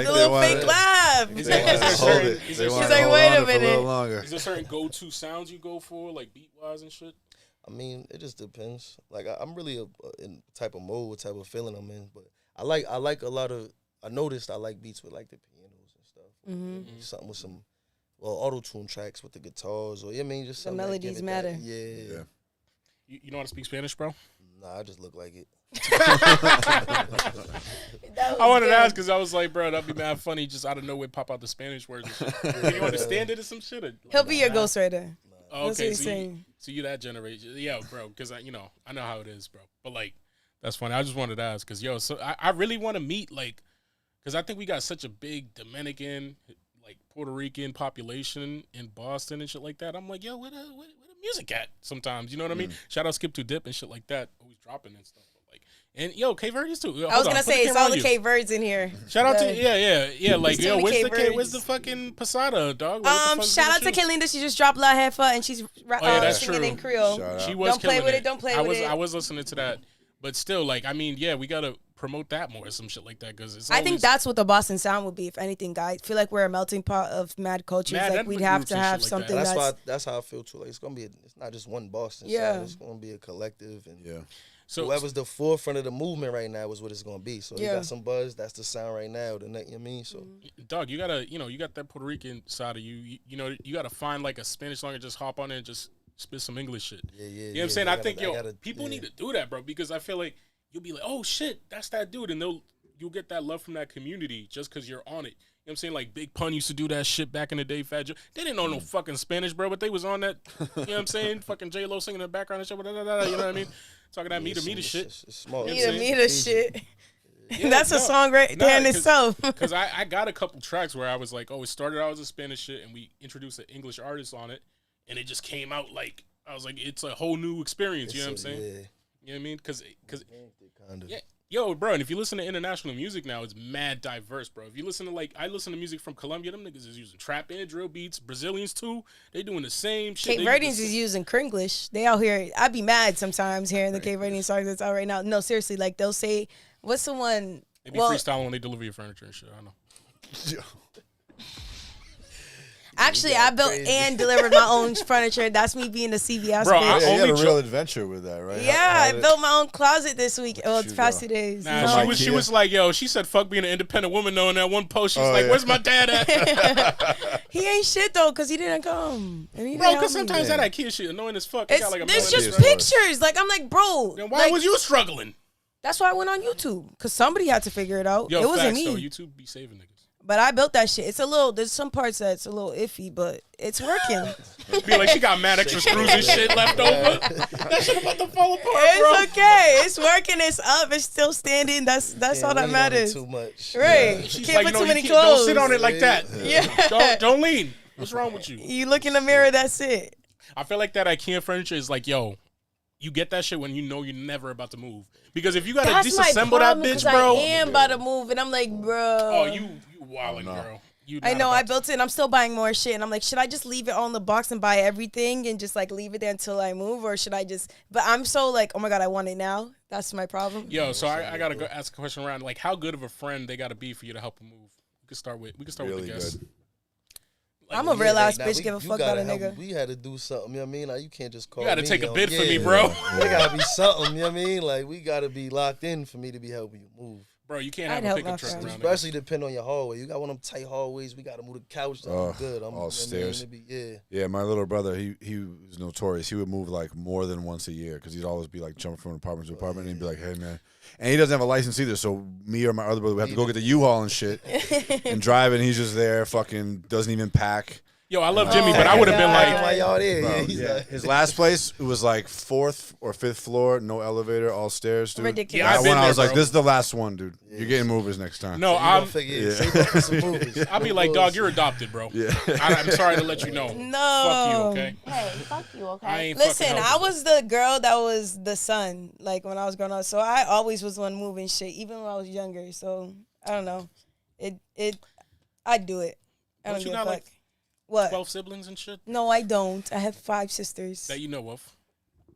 the little fake laugh. Is They there- want to is there hold certain- it. is They there want She's to like, hold wait on a it for a little minute. longer. Is there certain go-to sounds you go for, beat wise and shit? I mean, it just depends. I'm really in type of mode, type of feeling I'm in. But I like a lot of. I noticed I like beats with the pianos and stuff. Something with some auto tune tracks with the guitars, or just The something that give melodies it matter. That, yeah. You know how to speak Spanish, bro? Nah, I just look like it. I wanted to ask because I was like, bro, that'd be mad funny. Just out of nowhere, pop out the Spanish words. And shit. Can you understand it or some shit? Or, He'll be your ghostwriter. Oh, That's what okay, he's saying. so you that generation, yeah, bro. Because I know how it is, bro. But that's funny. I just wanted to ask because so I really want to meet because I think we got such a big Dominican, Puerto Rican population in Boston and shit like that. I'm like, yo, where the music at? Sometimes, you know what I mean? Shout out Skip to Dip and shit like that. Always dropping and stuff. But And yo, Cape Verde's too. I was gonna say it's all the Cape Verdes in here. Shout out to yeah. Like too yo, many where's the fucking Posada, dog? Shout out to Kalinda. She just dropped La Jefa and she's that's singing true. in Creole. She was don't play killing with it. Don't play with it. I was listening to that, but still, like, I mean, yeah, we gotta promote that more, some shit like that, because I think that's what the Boston sound would be. If anything, guys, I feel like we're a melting pot of mad cultures. Like we'd have to have something. That's how I feel too. Like it's gonna be. It's not just one Boston sound. It's gonna be a collective and So whoever's the forefront of the movement right now is what it's gonna be. So you got some buzz. That's the sound right now. You know what I mean? So, dog, you gotta, you got that Puerto Rican side of you. You know, you gotta find like a Spanish song and just hop on it and just spit some English shit. Yeah. You know what I'm saying? I think people need to do that, bro, because I feel like you'll be like, oh shit, that's that dude, and you'll get that love from that community just because you're on it. You know what I'm saying? Like Big Pun used to do that shit back in the day. Fat Joe, they didn't know no fucking Spanish, bro, but they was on that. You know what I'm saying? Fucking J-Lo singing in the background and shit. You know what I mean? Talking that meter shit. Meter shit. Yeah, that's a song right there in itself. Because I got a couple tracks where I was like, oh, it started out as a Spanish shit, and we introduced an English artist on it, and it just came out like, I was like, it's a whole new experience. You know what I'm saying? Yeah. You know what I mean? Because yeah. Yo, bro, and if you listen to international music now, it's mad diverse, bro. If you listen to, I listen to music from Colombia, them niggas is using trap and drill beats. Brazilians, too, they doing the same shit. Cape Verdeans is using Kringlish. They out here, I'd be mad sometimes hearing the Cape Verdean songs that's out right now. No, seriously, like, they'll say, what's the one? They be freestyling when they deliver your furniture and shit, I know. Actually, I built and delivered my own furniture. That's me being a CVS bro, bitch. You had a real adventure with that, right? Yeah, I built my own closet this week. Oh, it's past 2 days. Nah, she was like, yo, she said, fuck being an independent woman, though. In that one post, she's like, where's my dad at? He ain't shit, though, because he didn't come. Bro, because sometimes that IKEA shit annoying as fuck. It's just pictures. Like, I'm like, bro. Then why was you struggling? That's why I went on YouTube, because somebody had to figure it out. Yo, it wasn't facts, me. Though, YouTube be saving niggas. But I built that shit. There's some parts that's a little iffy, but it's working. Be like, she got mad extra screws and shit left over. That shit about to fall apart, bro. It's okay. It's working. It's up. It's still standing. That's all that matters. Too much. Right. Yeah. She's can't like, put too many clothes. Don't sit on it like that. Yeah. Don't lean. What's wrong with you? You look in the mirror, that's it. I feel like that IKEA furniture is like, yo, you get that shit when you know you're never about to move. Because if you got to disassemble that bitch, bro. I am about to move, and I'm like, bro. Oh, you wildin', girl. I know, I built it, and I'm still buying more shit. And I'm like, should I just leave it all in the box and buy everything and just, like, leave it there until I move? Or should I just... But I'm so, like, oh, my God, I want it now. That's my problem. Yo, so I got to go ask a question around. Like, how good of a friend they got to be for you to help them move? We can start with the guest. Like, I'm a real ass bitch. Give a fuck about a nigga. We had to do something. You know what I mean? Like, you can't just call. You got to take a bid for me, bro. There got to be something. You know what I mean? Like, we got to be locked in for me to be helping you move. Bro, you can't have a pickup truck around. Especially depend on your hallway. You got one of them tight hallways. We got to move the couch. I'm good. I'm all stairs. Yeah, my little brother, he was notorious. He would move like more than once a year because he'd always be like jumping from apartment to apartment, and he'd be like, "Hey, man," and he doesn't have a license either. So me or my other brother would have to go get the U-Haul and shit and drive, and he's just there, fucking doesn't even pack. Yo, I love Jimmy, but I would have been like, why y'all there? Bro, his last place, it was like 4th or 5th floor, no elevator, all stairs, dude. Ridiculous. Yeah, I was like, this is the last one, dude. You're getting movers next time. No, I'll be like, dog, you're adopted, bro. Yeah. I'm sorry to let you know. No. Fuck you, okay? Hey, fuck you, okay? I ain't Listen, I was the girl that was the son, like, when I was growing up. So I always was the one moving shit, even when I was younger. So, I don't know. I'd do it. I don't give a fuck. Like, what? 12 siblings and shit? No, I don't. I have 5 sisters. That you know of.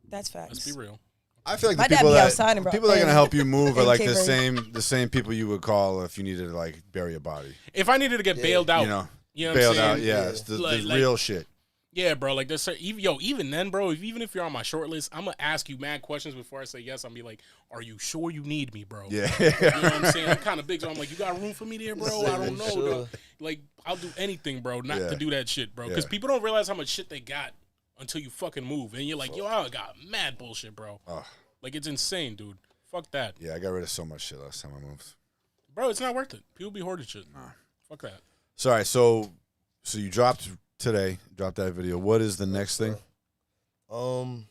That's facts. Let's be real. I feel like My the people dad be that outside and people that are gonna help you move are like Cape the same people you would call if you needed to like bury a body. If I needed to get bailed out, you know, what bailed I'm out, saying? yeah, it's the real shit. Yeah, bro. Like there's even then, bro. Even if you're on my short list, I'm gonna ask you mad questions before I say yes. I'm be like, "Are you sure you need me, bro?" Yeah, you know what I'm saying. I'm kind of big, so I'm like, "You got room for me there, bro?" I don't know. Sure. Like I'll do anything, bro, not to do that shit, bro. Because people don't realize how much shit they got until you fucking move, and you're like, "Yo, I got mad bullshit, bro." Like it's insane, dude. Fuck that. Yeah, I got rid of so much shit last time I moved. Bro, it's not worth it. People be hoarding shit. Nah. Fuck that. Sorry, so you dropped today, dropped that video. What is the next thing? I'm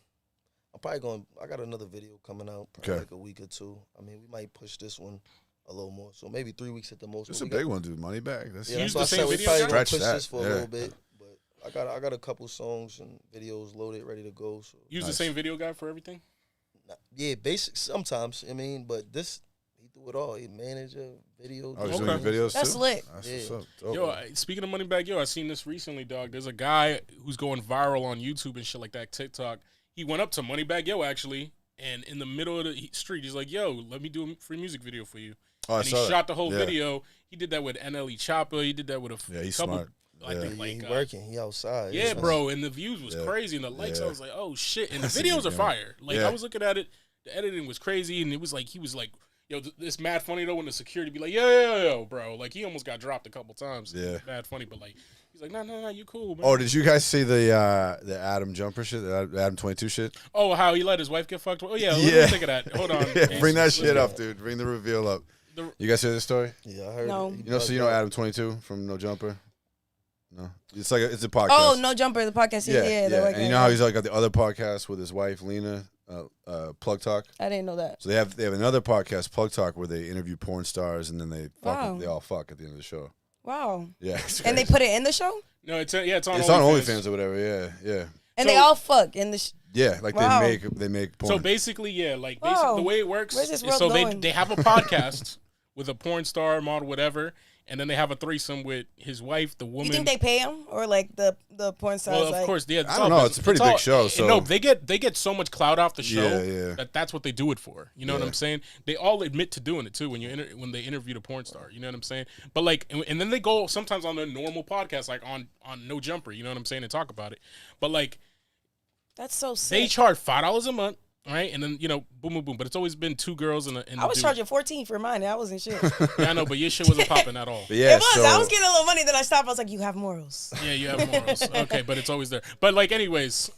probably I got another video coming out probably like a week or 2. I mean, we might push this one a little more. So maybe 3 weeks at the most. It's a big one, dude. Money back. That's use what the I said. same We video probably guy? gonna push Stretch this for that, a little bit. But I got a couple songs and videos loaded, ready to go. So Use the same video guy for everything? Yeah, basic sometimes. I mean, but this he do it all. He manager, video. Oh, he's Okay. doing videos That's too? lit. That's Yeah. what's up. Dope. Yo, speaking of Moneybag Yo, I seen this recently, dog. There's a guy who's going viral on YouTube and shit like that, TikTok. He went up to Moneybag Yo actually, and in the middle of the street, he's like, "Yo, let me do a free music video for you." Oh, I And he saw that. shot the whole Yeah. video. He did that with NLE Chopper. He did that with Yeah, he's couple. smart. I Yeah. think He like working. He outside. yeah, bro, and the views was Yeah. crazy, and the likes. Yeah. I was like, oh shit, and the That's a videos good are game. fire. Like Yeah. I was looking at it, the editing was crazy, and it was like he was like, yo, this mad funny though when the security be like, yo, bro, like he almost got dropped a couple times. Yeah. Mad funny, but like he's like, no, you cool, man. Oh, did you guys see the Adam Jumper shit, the Adam 22 shit? Oh, how he let his wife get fucked? Oh yeah, let Yeah. me think of that. Hold on, Yeah, bring that Let's shit go. up, dude. Bring the reveal up. The- You guys hear this story? Yeah, I heard. No. it. You know, so you know Adam 22 from No Jumper? No, it's like it's a podcast. Oh, No Jumper, the podcast. Yeah, they're like, And you know how he's like got the other podcast with his wife Lena, Plug Talk. I didn't know that. So they have another podcast, Plug Talk, where they interview porn stars and then they Wow. they all fuck at the end of the show. Wow. Yeah, it's And they crazy. put it in the show, No, it's it's on It's on OnlyFans. OnlyFans or whatever. Yeah. and So- they all fuck in the. Yeah, like Wow. they make porn. So basically, yeah, like Wow. basically the way it works Where's this is world so going? they have a podcast with a porn star, model, whatever, and then they have a threesome with his wife, the woman. You think they pay him or like the porn stars? Well, of like, course, yeah. I don't know, it's a pretty big show, so- no, they get so much clout off the show Yeah. that's what they do it for. You know what Yeah. I'm saying? They all admit to doing it too when when they interview the porn star. You know what I'm saying? But like, and then they go sometimes on their normal podcast, like on No Jumper. You know what I'm saying? And talk about it. But like, That's so they sick. charge $5 a month. Right, and then boom. But it's always been two girls and a I was dude. charging 14 for mine. And I wasn't shit. Yeah, I know, but your shit wasn't popping at all. But yeah, It was. so I was getting a little money. Then I stopped. I was like, "You have morals." Yeah, you have morals. Okay, but it's always there. But like, anyways,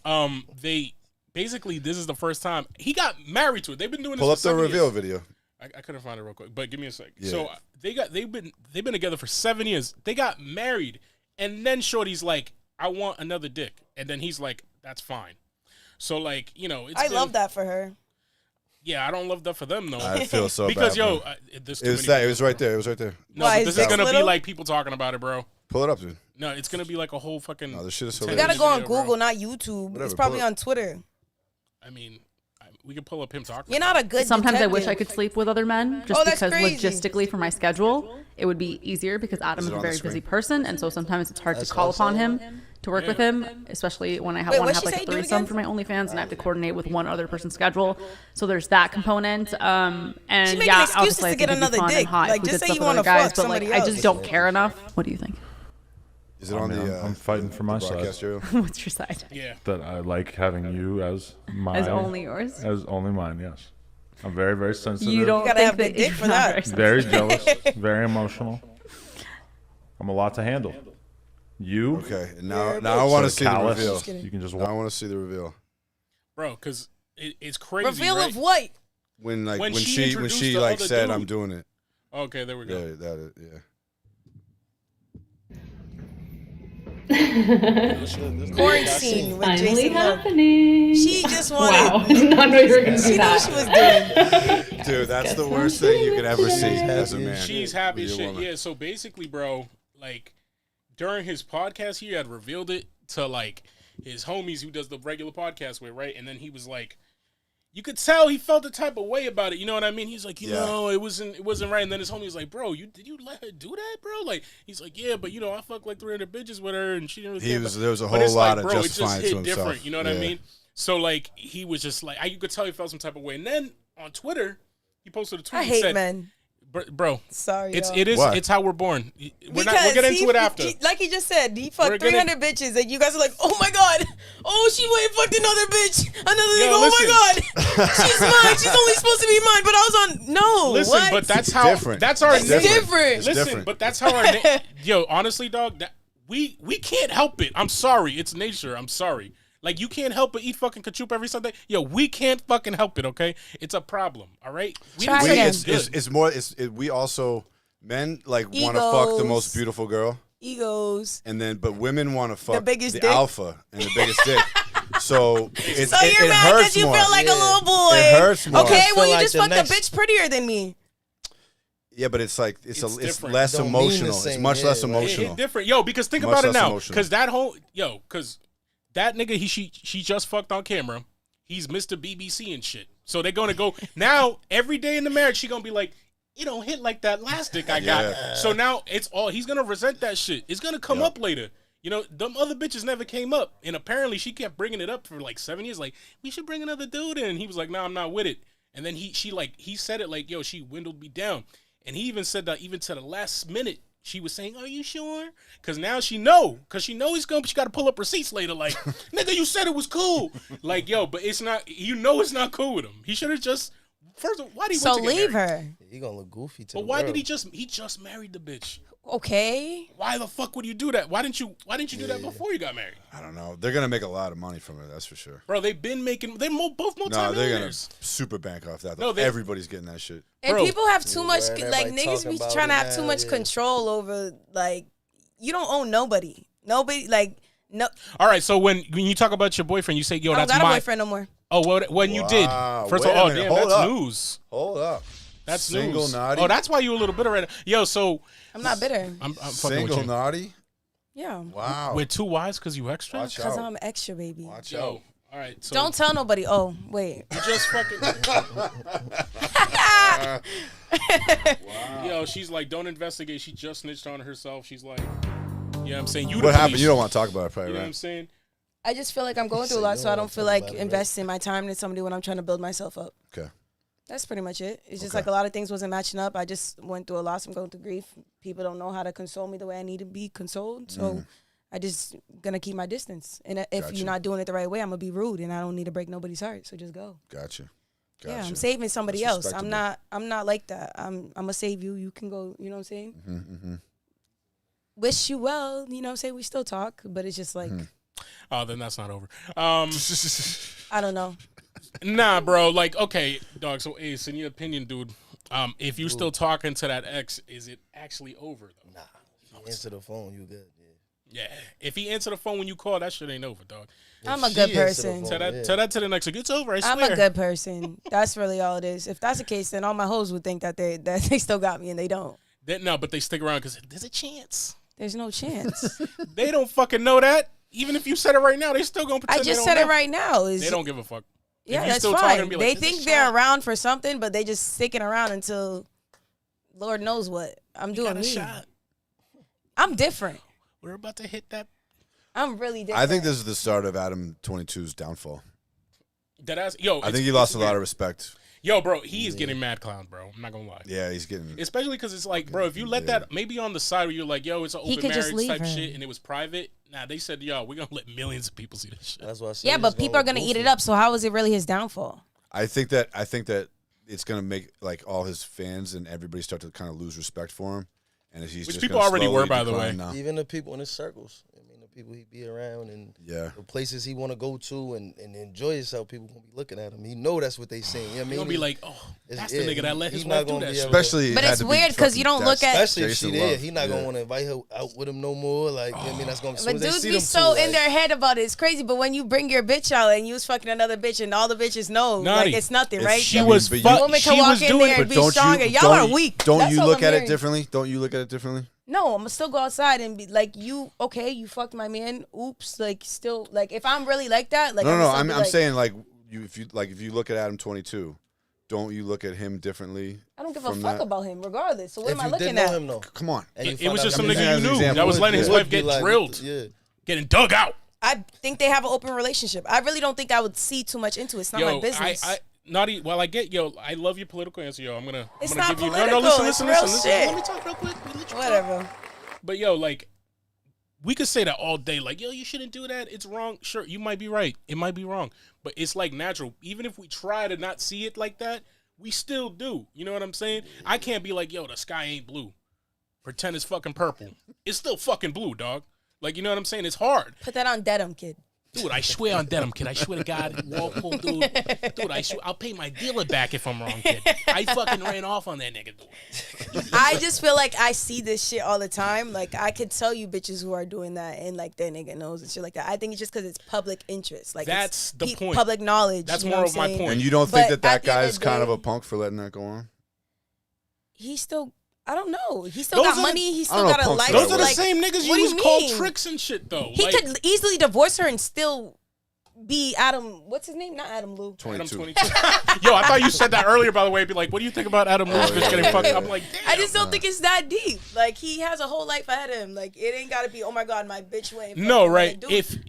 they basically this is the first time he got married to it. They've been doing this. pull for up the 7 reveal years. video. I couldn't find it real quick, but give me a sec. Yeah. So they've been together for 7 years. They got married, and then Shorty's like, "I want another dick," and then he's like, "That's fine." So like, I love that for her. Yeah, I don't love that for them though. I feel so because bad. this It was that. It was right there. It was right there. No, Why, but is this is Dick gonna be little? like people talking about it, bro. Pull it up, dude. No, it's gonna be like a whole fucking. No, this shit is You You hilarious. gotta go on Video, bro. Google, not YouTube. Whatever, It's probably pull it. on Twitter. I mean, we can pull up him talking. You're not a good. Sometimes I wish I detective. could sleep with other men just Oh, that's because crazy. logistically for my schedule, it would be easier because Adam Is is it a on the very screen? busy person. And so sometimes it's hard That's to call what I'm upon saying. him to work with him, especially when I Wait, want to what'd have she like say? a Do it threesome again? for my OnlyFans and I have to coordinate with one other person's schedule. So there's that component. And She making yeah, excuses obviously I to get think it'd be another fun dick. and hot Like, if we just did say stuff you with wanna other guys, fuck but like somebody I just else. don't care enough. What do you think? Is it on mean, the? I'm fighting for my the side. broadcast, Joe? What's your side? Yeah. That I like having you as mine. As only yours? As only mine, yes. I'm very, very sensitive. You don't gotta think have that good dick you're for not that. very Very jealous, very emotional. I'm a lot to handle. You, Okay, and now I want to see the callous. reveal. You can just Now I walk. want to see the reveal. Bro, because it's crazy. Reveal right? of what? When When she introduced she the like other said dude. I'm doing it. Okay, there we go. Yeah, that is, yeah. Quarantine with Finally Jason Love. happening. She just wanted. Wow, I did not know you were going to do She knew that. she was doing. Dude, that's the worst thing you could ever see as a man. She's happy as Be a shit. woman. Yeah, so basically, bro, like during his podcast, he had revealed it to like his homies who does the regular podcast with, right? And then he was like, you could tell he felt the type of way about it. You know what I mean? He's like, you Yeah. know, it wasn't right. And then his homie was like, bro, did you let her do that, bro? Like, he's like, yeah, but I fucked like 300 bitches with her, and she didn't. Really care. There was a But whole it's lot like, of bro, it just justifying hit to himself. different. You know what I Yeah. mean? So like, he was just like, you could tell he felt some type of way. And then on Twitter, he posted a tweet. I and hate said, men. Bro, Sorry, it's y'all. it is Why? it's how we're born. We'll Because get into it after. like he just said, he We're fucked gonna- 300 bitches, and you guys are like, oh my god, oh she went and fucked another bitch, another Yo, nigga, oh my god, she's mine, she's only supposed to be mine, but I was on no. Listen, what? but that's It's how different. that's our It's na- different. It's Listen, different. but that's how our yo. Honestly, dog, that we can't help it. I'm sorry, it's nature. I'm sorry. Like you can't help but eat fucking ketchup every Sunday. Yo, we can't fucking help it. Okay, it's a problem. All right. We Try didn't say again. it's good. It's more. We also men like want to fuck the Egos. most beautiful girl, Egos. and then but women want to fuck biggest the dick? alpha and the biggest dick. So it, So it, you're it mad hurts because you more. feel like a little boy. It hurts more. Okay, I well feel you like just the fucked next- a bitch prettier than me. Yeah, but it's like it's It's it's different. less Don't mean the emotional. It's same, much yeah, less like- It emotional. hit different, yo. Because think Much about it less now. emotional. Because that whole because that nigga she just fucked on camera. He's Mr. BBC and shit. So they're gonna go now every day in the marriage. She gonna be like, it don't hit like that last dick I got. So now it's all he's gonna resent that shit. It's gonna come up later. You know, them other bitches never came up, and apparently she kept bringing it up for like 7 years. Like, we should bring another dude in. He was like, no, I'm not with it. And then he said it like, yo, she dwindled me down. And he even said that even to the last minute, she was saying, are you sure? Because now she know she got to pull up receipts later. Like, nigga, you said it was cool. Like, yo, but it's not, it's not cool with him. He should have just, first of all, why did he So went to get leave married? her. He gonna look goofy to But the why world. did he just married the bitch? Okay. Why the fuck would you do that? Why didn't you do that before you got married? I don't know. They're gonna make a lot of money from it. That's for sure. Bro, they've been making, both No, multi-millionaires. they're gonna super bank off that. No, Everybody's getting that shit. And Bro. people have too much, and like, everybody niggas talking be about trying to it have too now, much control over, like, you don't own nobody. Nobody, like, no. All right, so when you talk about your boyfriend, you say, yo, I don't that's got a my boyfriend no more. Oh, well, when you did. Wow, First wait of a all, minute, damn, hold that's up. news. Hold up. That's Single news. naughty? Oh, that's why you a little bitter right now. Yo, so I'm not bitter. I'm fucking Single with you. naughty. Yeah. Wow. With 2 wives because you extra? Watch Because out. I'm extra, baby. Watch Yo, out. all right. So Don't tell nobody. Oh, wait. you just fucking. Yo, she's like, don't investigate. She just snitched on herself. She's like, yeah, I'm saying you. What the happened? police. You don't want to talk about it, You probably, know what I'm right? saying? I just feel like I'm going through a lot, so I don't feel like investing my time in somebody when I'm trying to build myself up. Okay. That's pretty much it. It's just Okay. like a lot of things wasn't matching up. I just went through a loss. I'm going through grief. People don't know how to console me the way I need to be consoled. So I just gonna keep my distance. And if Gotcha. you're not doing it the right way, I'm gonna be rude, and I don't need to break nobody's heart. So just go. Gotcha. Yeah, I'm saving somebody That's else. I'm not like that. I'm gonna save you. You can go. You know what I'm saying? Mm-hmm. Wish you well. You know what I'm saying? We still talk, but it's just like Oh, then that's not over. I don't know. Nah, bro. Like, okay, dog. So, Ace, in your opinion, dude, if you're still talking to that ex, is it actually over though? Nah. If you answer the phone, you good. Yeah. If he answered the phone when you call, that shit ain't over, dog. I'm a She good answer the person. phone, Tell that to the next. Like, it's over. I swear. I'm a good person. That's really all it is. If that's the case, then all my hoes would think that they still got me, and they don't. No, but they stick around because there's a chance. There's no chance. They don't fucking know that. Even if you said it right now, they still gonna pretend I just they said don't it know. right now. It's- They don't give a fuck. If Yeah, you that's still talking fine. and be like, They "There's a think they're shot. around for something, but they just sticking around until Lord knows what. I'm You doing got a me. shot. I'm different. We're about to hit that. I'm really different. I think this is the start of Adam 22's downfall. I think he lost a lot of respect. Yo, bro, he is getting mad clowns, bro. I'm not gonna lie. Yeah, he's getting. Especially because it's like, bro, if you let that maybe on the side where you're like, yo, it's an He open could just marriage leave type her. shit, and it was private. Nah, they said, yo, we're gonna let millions of people see this shit. That's why I said Yeah, but people are gonna eat it up. So how is it really his downfall? I think that it's gonna make like all his fans and everybody start to kind of lose respect for him, and he's Which just people gonna already slowly were, by the decline way. now. Even the people in his circles. I mean, the people he be around and Yeah. the places he want to go to and enjoy himself, people gonna be looking at him. He know that's what they saying. You know what I You're mean? gonna be like, oh, that's the nigga that let his he's wife not do gonna that be shit. able to- Especially, But it had it's to be weird 'cause you fucking don't look Dex- at- Especially if Jason she there, Love. he not gonna Yeah. want to invite her out with him no more. Like, you know what I mean, that's gonna. as soon But as they dudes see be them so two, in like, their head about it. It's crazy. But when you bring your bitch out and you was fucking another bitch and all the bitches know, Naughty. like it's nothing, It's- right? She I mean, was but you- fuck. Women She can walk was in doing there it. and be stronger. Y'all are weak. Don't That's you all look I'm at it hearing. differently? Don't you look at it differently? No, I'm gonna still go outside and be like, you okay? You fucked my man. Oops. Like still, like if I'm really like that, like No. still I'm be I'm like, saying like if you look at Adam 22, don't you look at him differently? I don't give a from fuck that? about him, regardless. So what if am I you looking didn't know at? him though, Come on. and you It found was out just some he nigga as you an knew example. that was letting his It wife would be get like, drilled, Yeah. getting dug out. I think they have an open relationship. I really don't think I would see too much into it. It's not my business. Naughty. Well, I get I love your political answer, yo. I'm gonna It's I'm gonna not give you political, listen. it's real shit. Let me talk real quick. Let you talk. Whatever. But yo, like, we could say that all day. Like, yo, you shouldn't do that. It's wrong. Sure, you might be right. It might be wrong. But it's like natural. Even if we try to not see it like that, we still do. You know what I'm saying? I can't be like, yo, the sky ain't blue. Pretend it's fucking purple. It's still fucking blue, dog. Like, you know what I'm saying? It's hard. Put that on denim, kid. Dude, I swear on denim, kid. I swear to God, Walpole, dude. Dude, I'll pay my dealer back if I'm wrong, kid. I fucking ran off on that nigga, dude. I just feel like I see this shit all the time. Like I could tell you bitches who are doing that and like their nigga knows and shit like that. I think it's just because it's public interest. Like That's the point. Public knowledge. That's you know more what of I'm my saying? point. And you don't think But that at the end guy's of the kind of day- a punk for letting that go on? He's still. I don't know. He still Those got are money. He I still don't know, got a punks life. Those are the like, same niggas what do you was you called mean? tricks and shit, though. He Like, could easily divorce her and still be Adam. What's his name? Not Adam Lou. 22. 22. Yo, I thought you said that earlier, by the way. Be like, what do you think about Adam Lou's bitch getting fucked? I'm like, damn. I just don't think it's that deep. Like, he has a whole life ahead of him. Like, it ain't got to be, oh my God, my bitch went. No, right.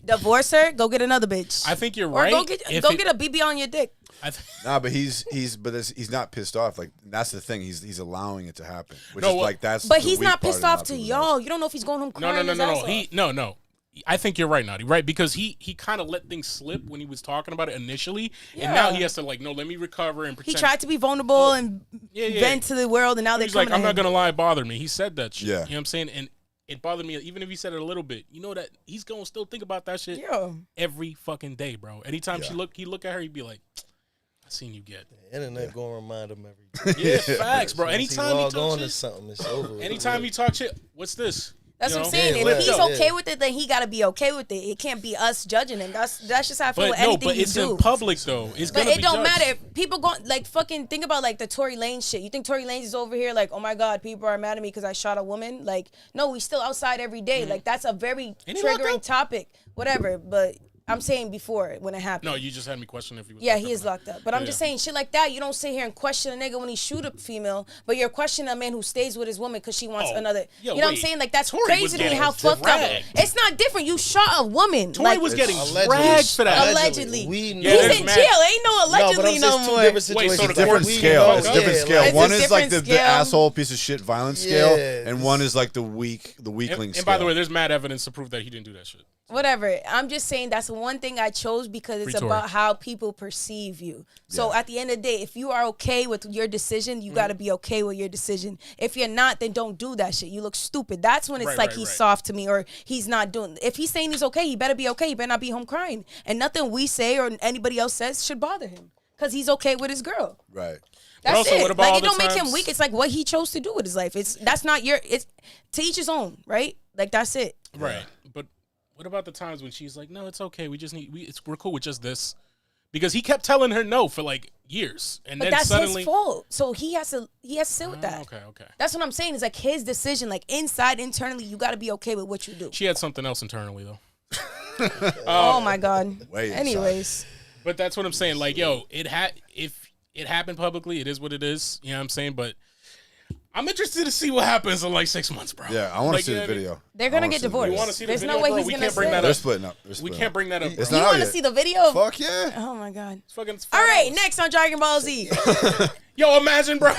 Divorce her, go get another bitch. I think you're or right. go get a BB on your dick. Nah, but he's not pissed off. Like, that's the thing. He's allowing it to happen. Which No, is well- like that's. But the he's weak not part pissed of off not to being y'all. You don't know if he's going home crying. No. I think you're right, Naughty. Right, because he kind of let things slip when he was talking about it initially, and now he has to like, no, let me recover and pretend. He tried to be vulnerable and vent to the world, and now they're He's coming like, I'm at not him. gonna lie, it bothered me. He said that shit. Yeah. You know what I'm saying? And it bothered me, even if he said it a little bit. You know that he's gonna still think about that shit every fucking day, bro. Anytime he look at her, he'd be like, I seen you get. The internet gonna remind him every day. Yeah, facts, bro. Anytime he log talks on to shit, something, it's over. anytime he talks shit, what's this? That's You what I'm know? saying. Yeah, If he's yeah. okay with it, then he got to be okay with it. It can't be us judging him. That's just how I feel But with no, anything but you it's do. in public though. It's But gonna it be don't judged. matter. If people go like fucking think about like the Tory Lanez shit. You think Tory Lanez is over here like, oh my God, people are mad at me because I shot a woman? Like, no, we still outside every day. Like, that's a very Ain't he locked triggering up? topic. Whatever. But I'm saying before when it happened. No, you just had me question if he was. Yeah, locked he up is or not. locked up. But I'm just saying shit like that. You don't sit here and question a nigga when he shoot a female, but you're questioning a man who stays with his woman because she wants another. yo, you know what I'm wait. saying? Like, that's Tory crazy was to me getting how fucked up. dragged. It's not different. You shot a woman. Tory like, was getting Allegedly. dragged for that. Allegedly. We know. Yeah, He's there's in mad- jail. Ain't no allegedly no, no but more. two different Wait, situations. so the different court- scale. Yeah, It's like, different yeah, scale. like- One It's a is like different the scale. asshole piece of shit violence scale, Yeah. and one is like the weakling And scale. by the way, there's mad evidence to prove that he didn't do that shit. Whatever. I'm just saying that's one thing I chose because it's Free Tory. about how people perceive you. So at the end of the day, if you are okay with your decision, you got to be okay with your decision. If you're not, then don't do that shit. You look stupid. That's when it's like he's soft to me or he's not doing. If he's saying he's okay, he better be okay. He better not be home crying. And nothing we say or anybody else says should bother him because he's okay with his girl. right. That's also, it. what about Like, all it the don't make him times- weak. It's like what he chose to do with his life. That's not your. It's to each his own, right? Like, that's it. Right. But what about the times when she's like, no, it's okay. We just need, we're cool with just this. Because he kept telling her no for like years. And But then that's suddenly. his fault. So he has to sit with that. Okay. That's what I'm saying. It's like his decision. Like internally, you got to be okay with what you do. She had something else internally though. Oh my God. Way inside. Anyways, But that's what I'm saying. Like, yo, if it happened publicly, it is what it is. You know what I'm saying? But I'm interested to see what happens in like 6 months, bro. Yeah, I want to Like, see you the know what I mean? video. they're I gonna wanna get see the divorced. video. You want to see the There's video, no way bro? he's We gonna can't bring say. that They're up. splitting up. We can't bring that up. It's bro. not You out want to yet. see the video? Fuck yeah. Oh my God. It's fucking All right, 5 next on Dragon Ball Z. Yo, imagine, bro.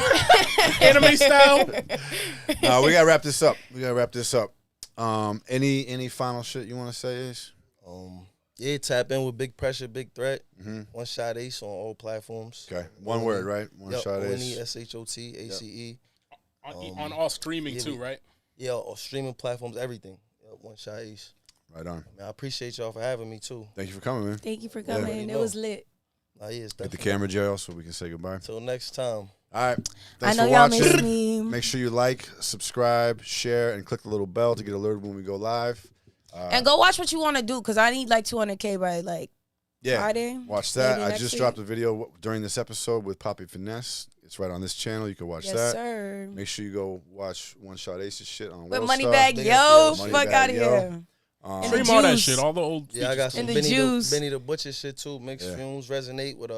Anime style. We gotta wrap this up. Any final shit you want to say, Ace? Yeah, tap in with Big Pressure, Big Threat. One Shot Ace on all platforms. Okay, one word, right? One Yep, shot Ace. ONESHOTACE. On all streaming too, right? Yeah, all streaming platforms, everything. Yep, One Shot Ace. Right on. Man, I appreciate y'all for having me too. Thank you for coming, man. Thank you for already coming. It know. was lit. Nah, yeah, it's Get the definitely. camera, Jail, so we can say goodbye. Till next time. All right. I Thanks know for y'all watching. miss me. Make sure you like, subscribe, share, and click the little bell to get alerted when we go live. And go watch what you want to do because I need like 200K by like Yeah, Friday. watch that. maybe I next just week. dropped a video during this episode with Poppy Finesse. It's right on this channel. You can watch Yes, that. sir. Make sure you go watch One Shot Ace's shit on With World Moneybag They Yo, got the fuck Moneybag out of Yo. here. And Stream the all that juice. shit. All the old. Yeah, I got some And the juice. Benny the Butcher shit too. Mixed Yeah. Fumes resonate with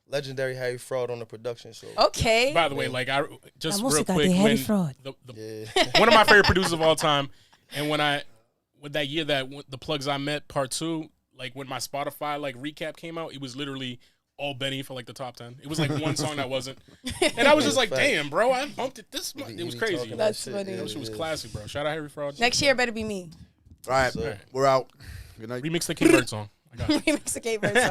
legendary Harry Fraud on the production. So Okay. By the way, like I just La real música quick, de Harry when Fraud. yeah. one of my favorite producers of all time, and with that year that the Plugs I Met Part 2, like when my Spotify like recap came out, it was literally all Benny for like the top 10. It was like one song that wasn't, and I was just like, damn, bro, I bumped it this month. It was crazy. talking That's that shit, funny. yeah, That shit was yeah. classic, bro. Shout out Harry Fraud. Next year better be me. All right, we're out. Good night. Remix the K-Bird song. I got it. Remix the K-Bird song.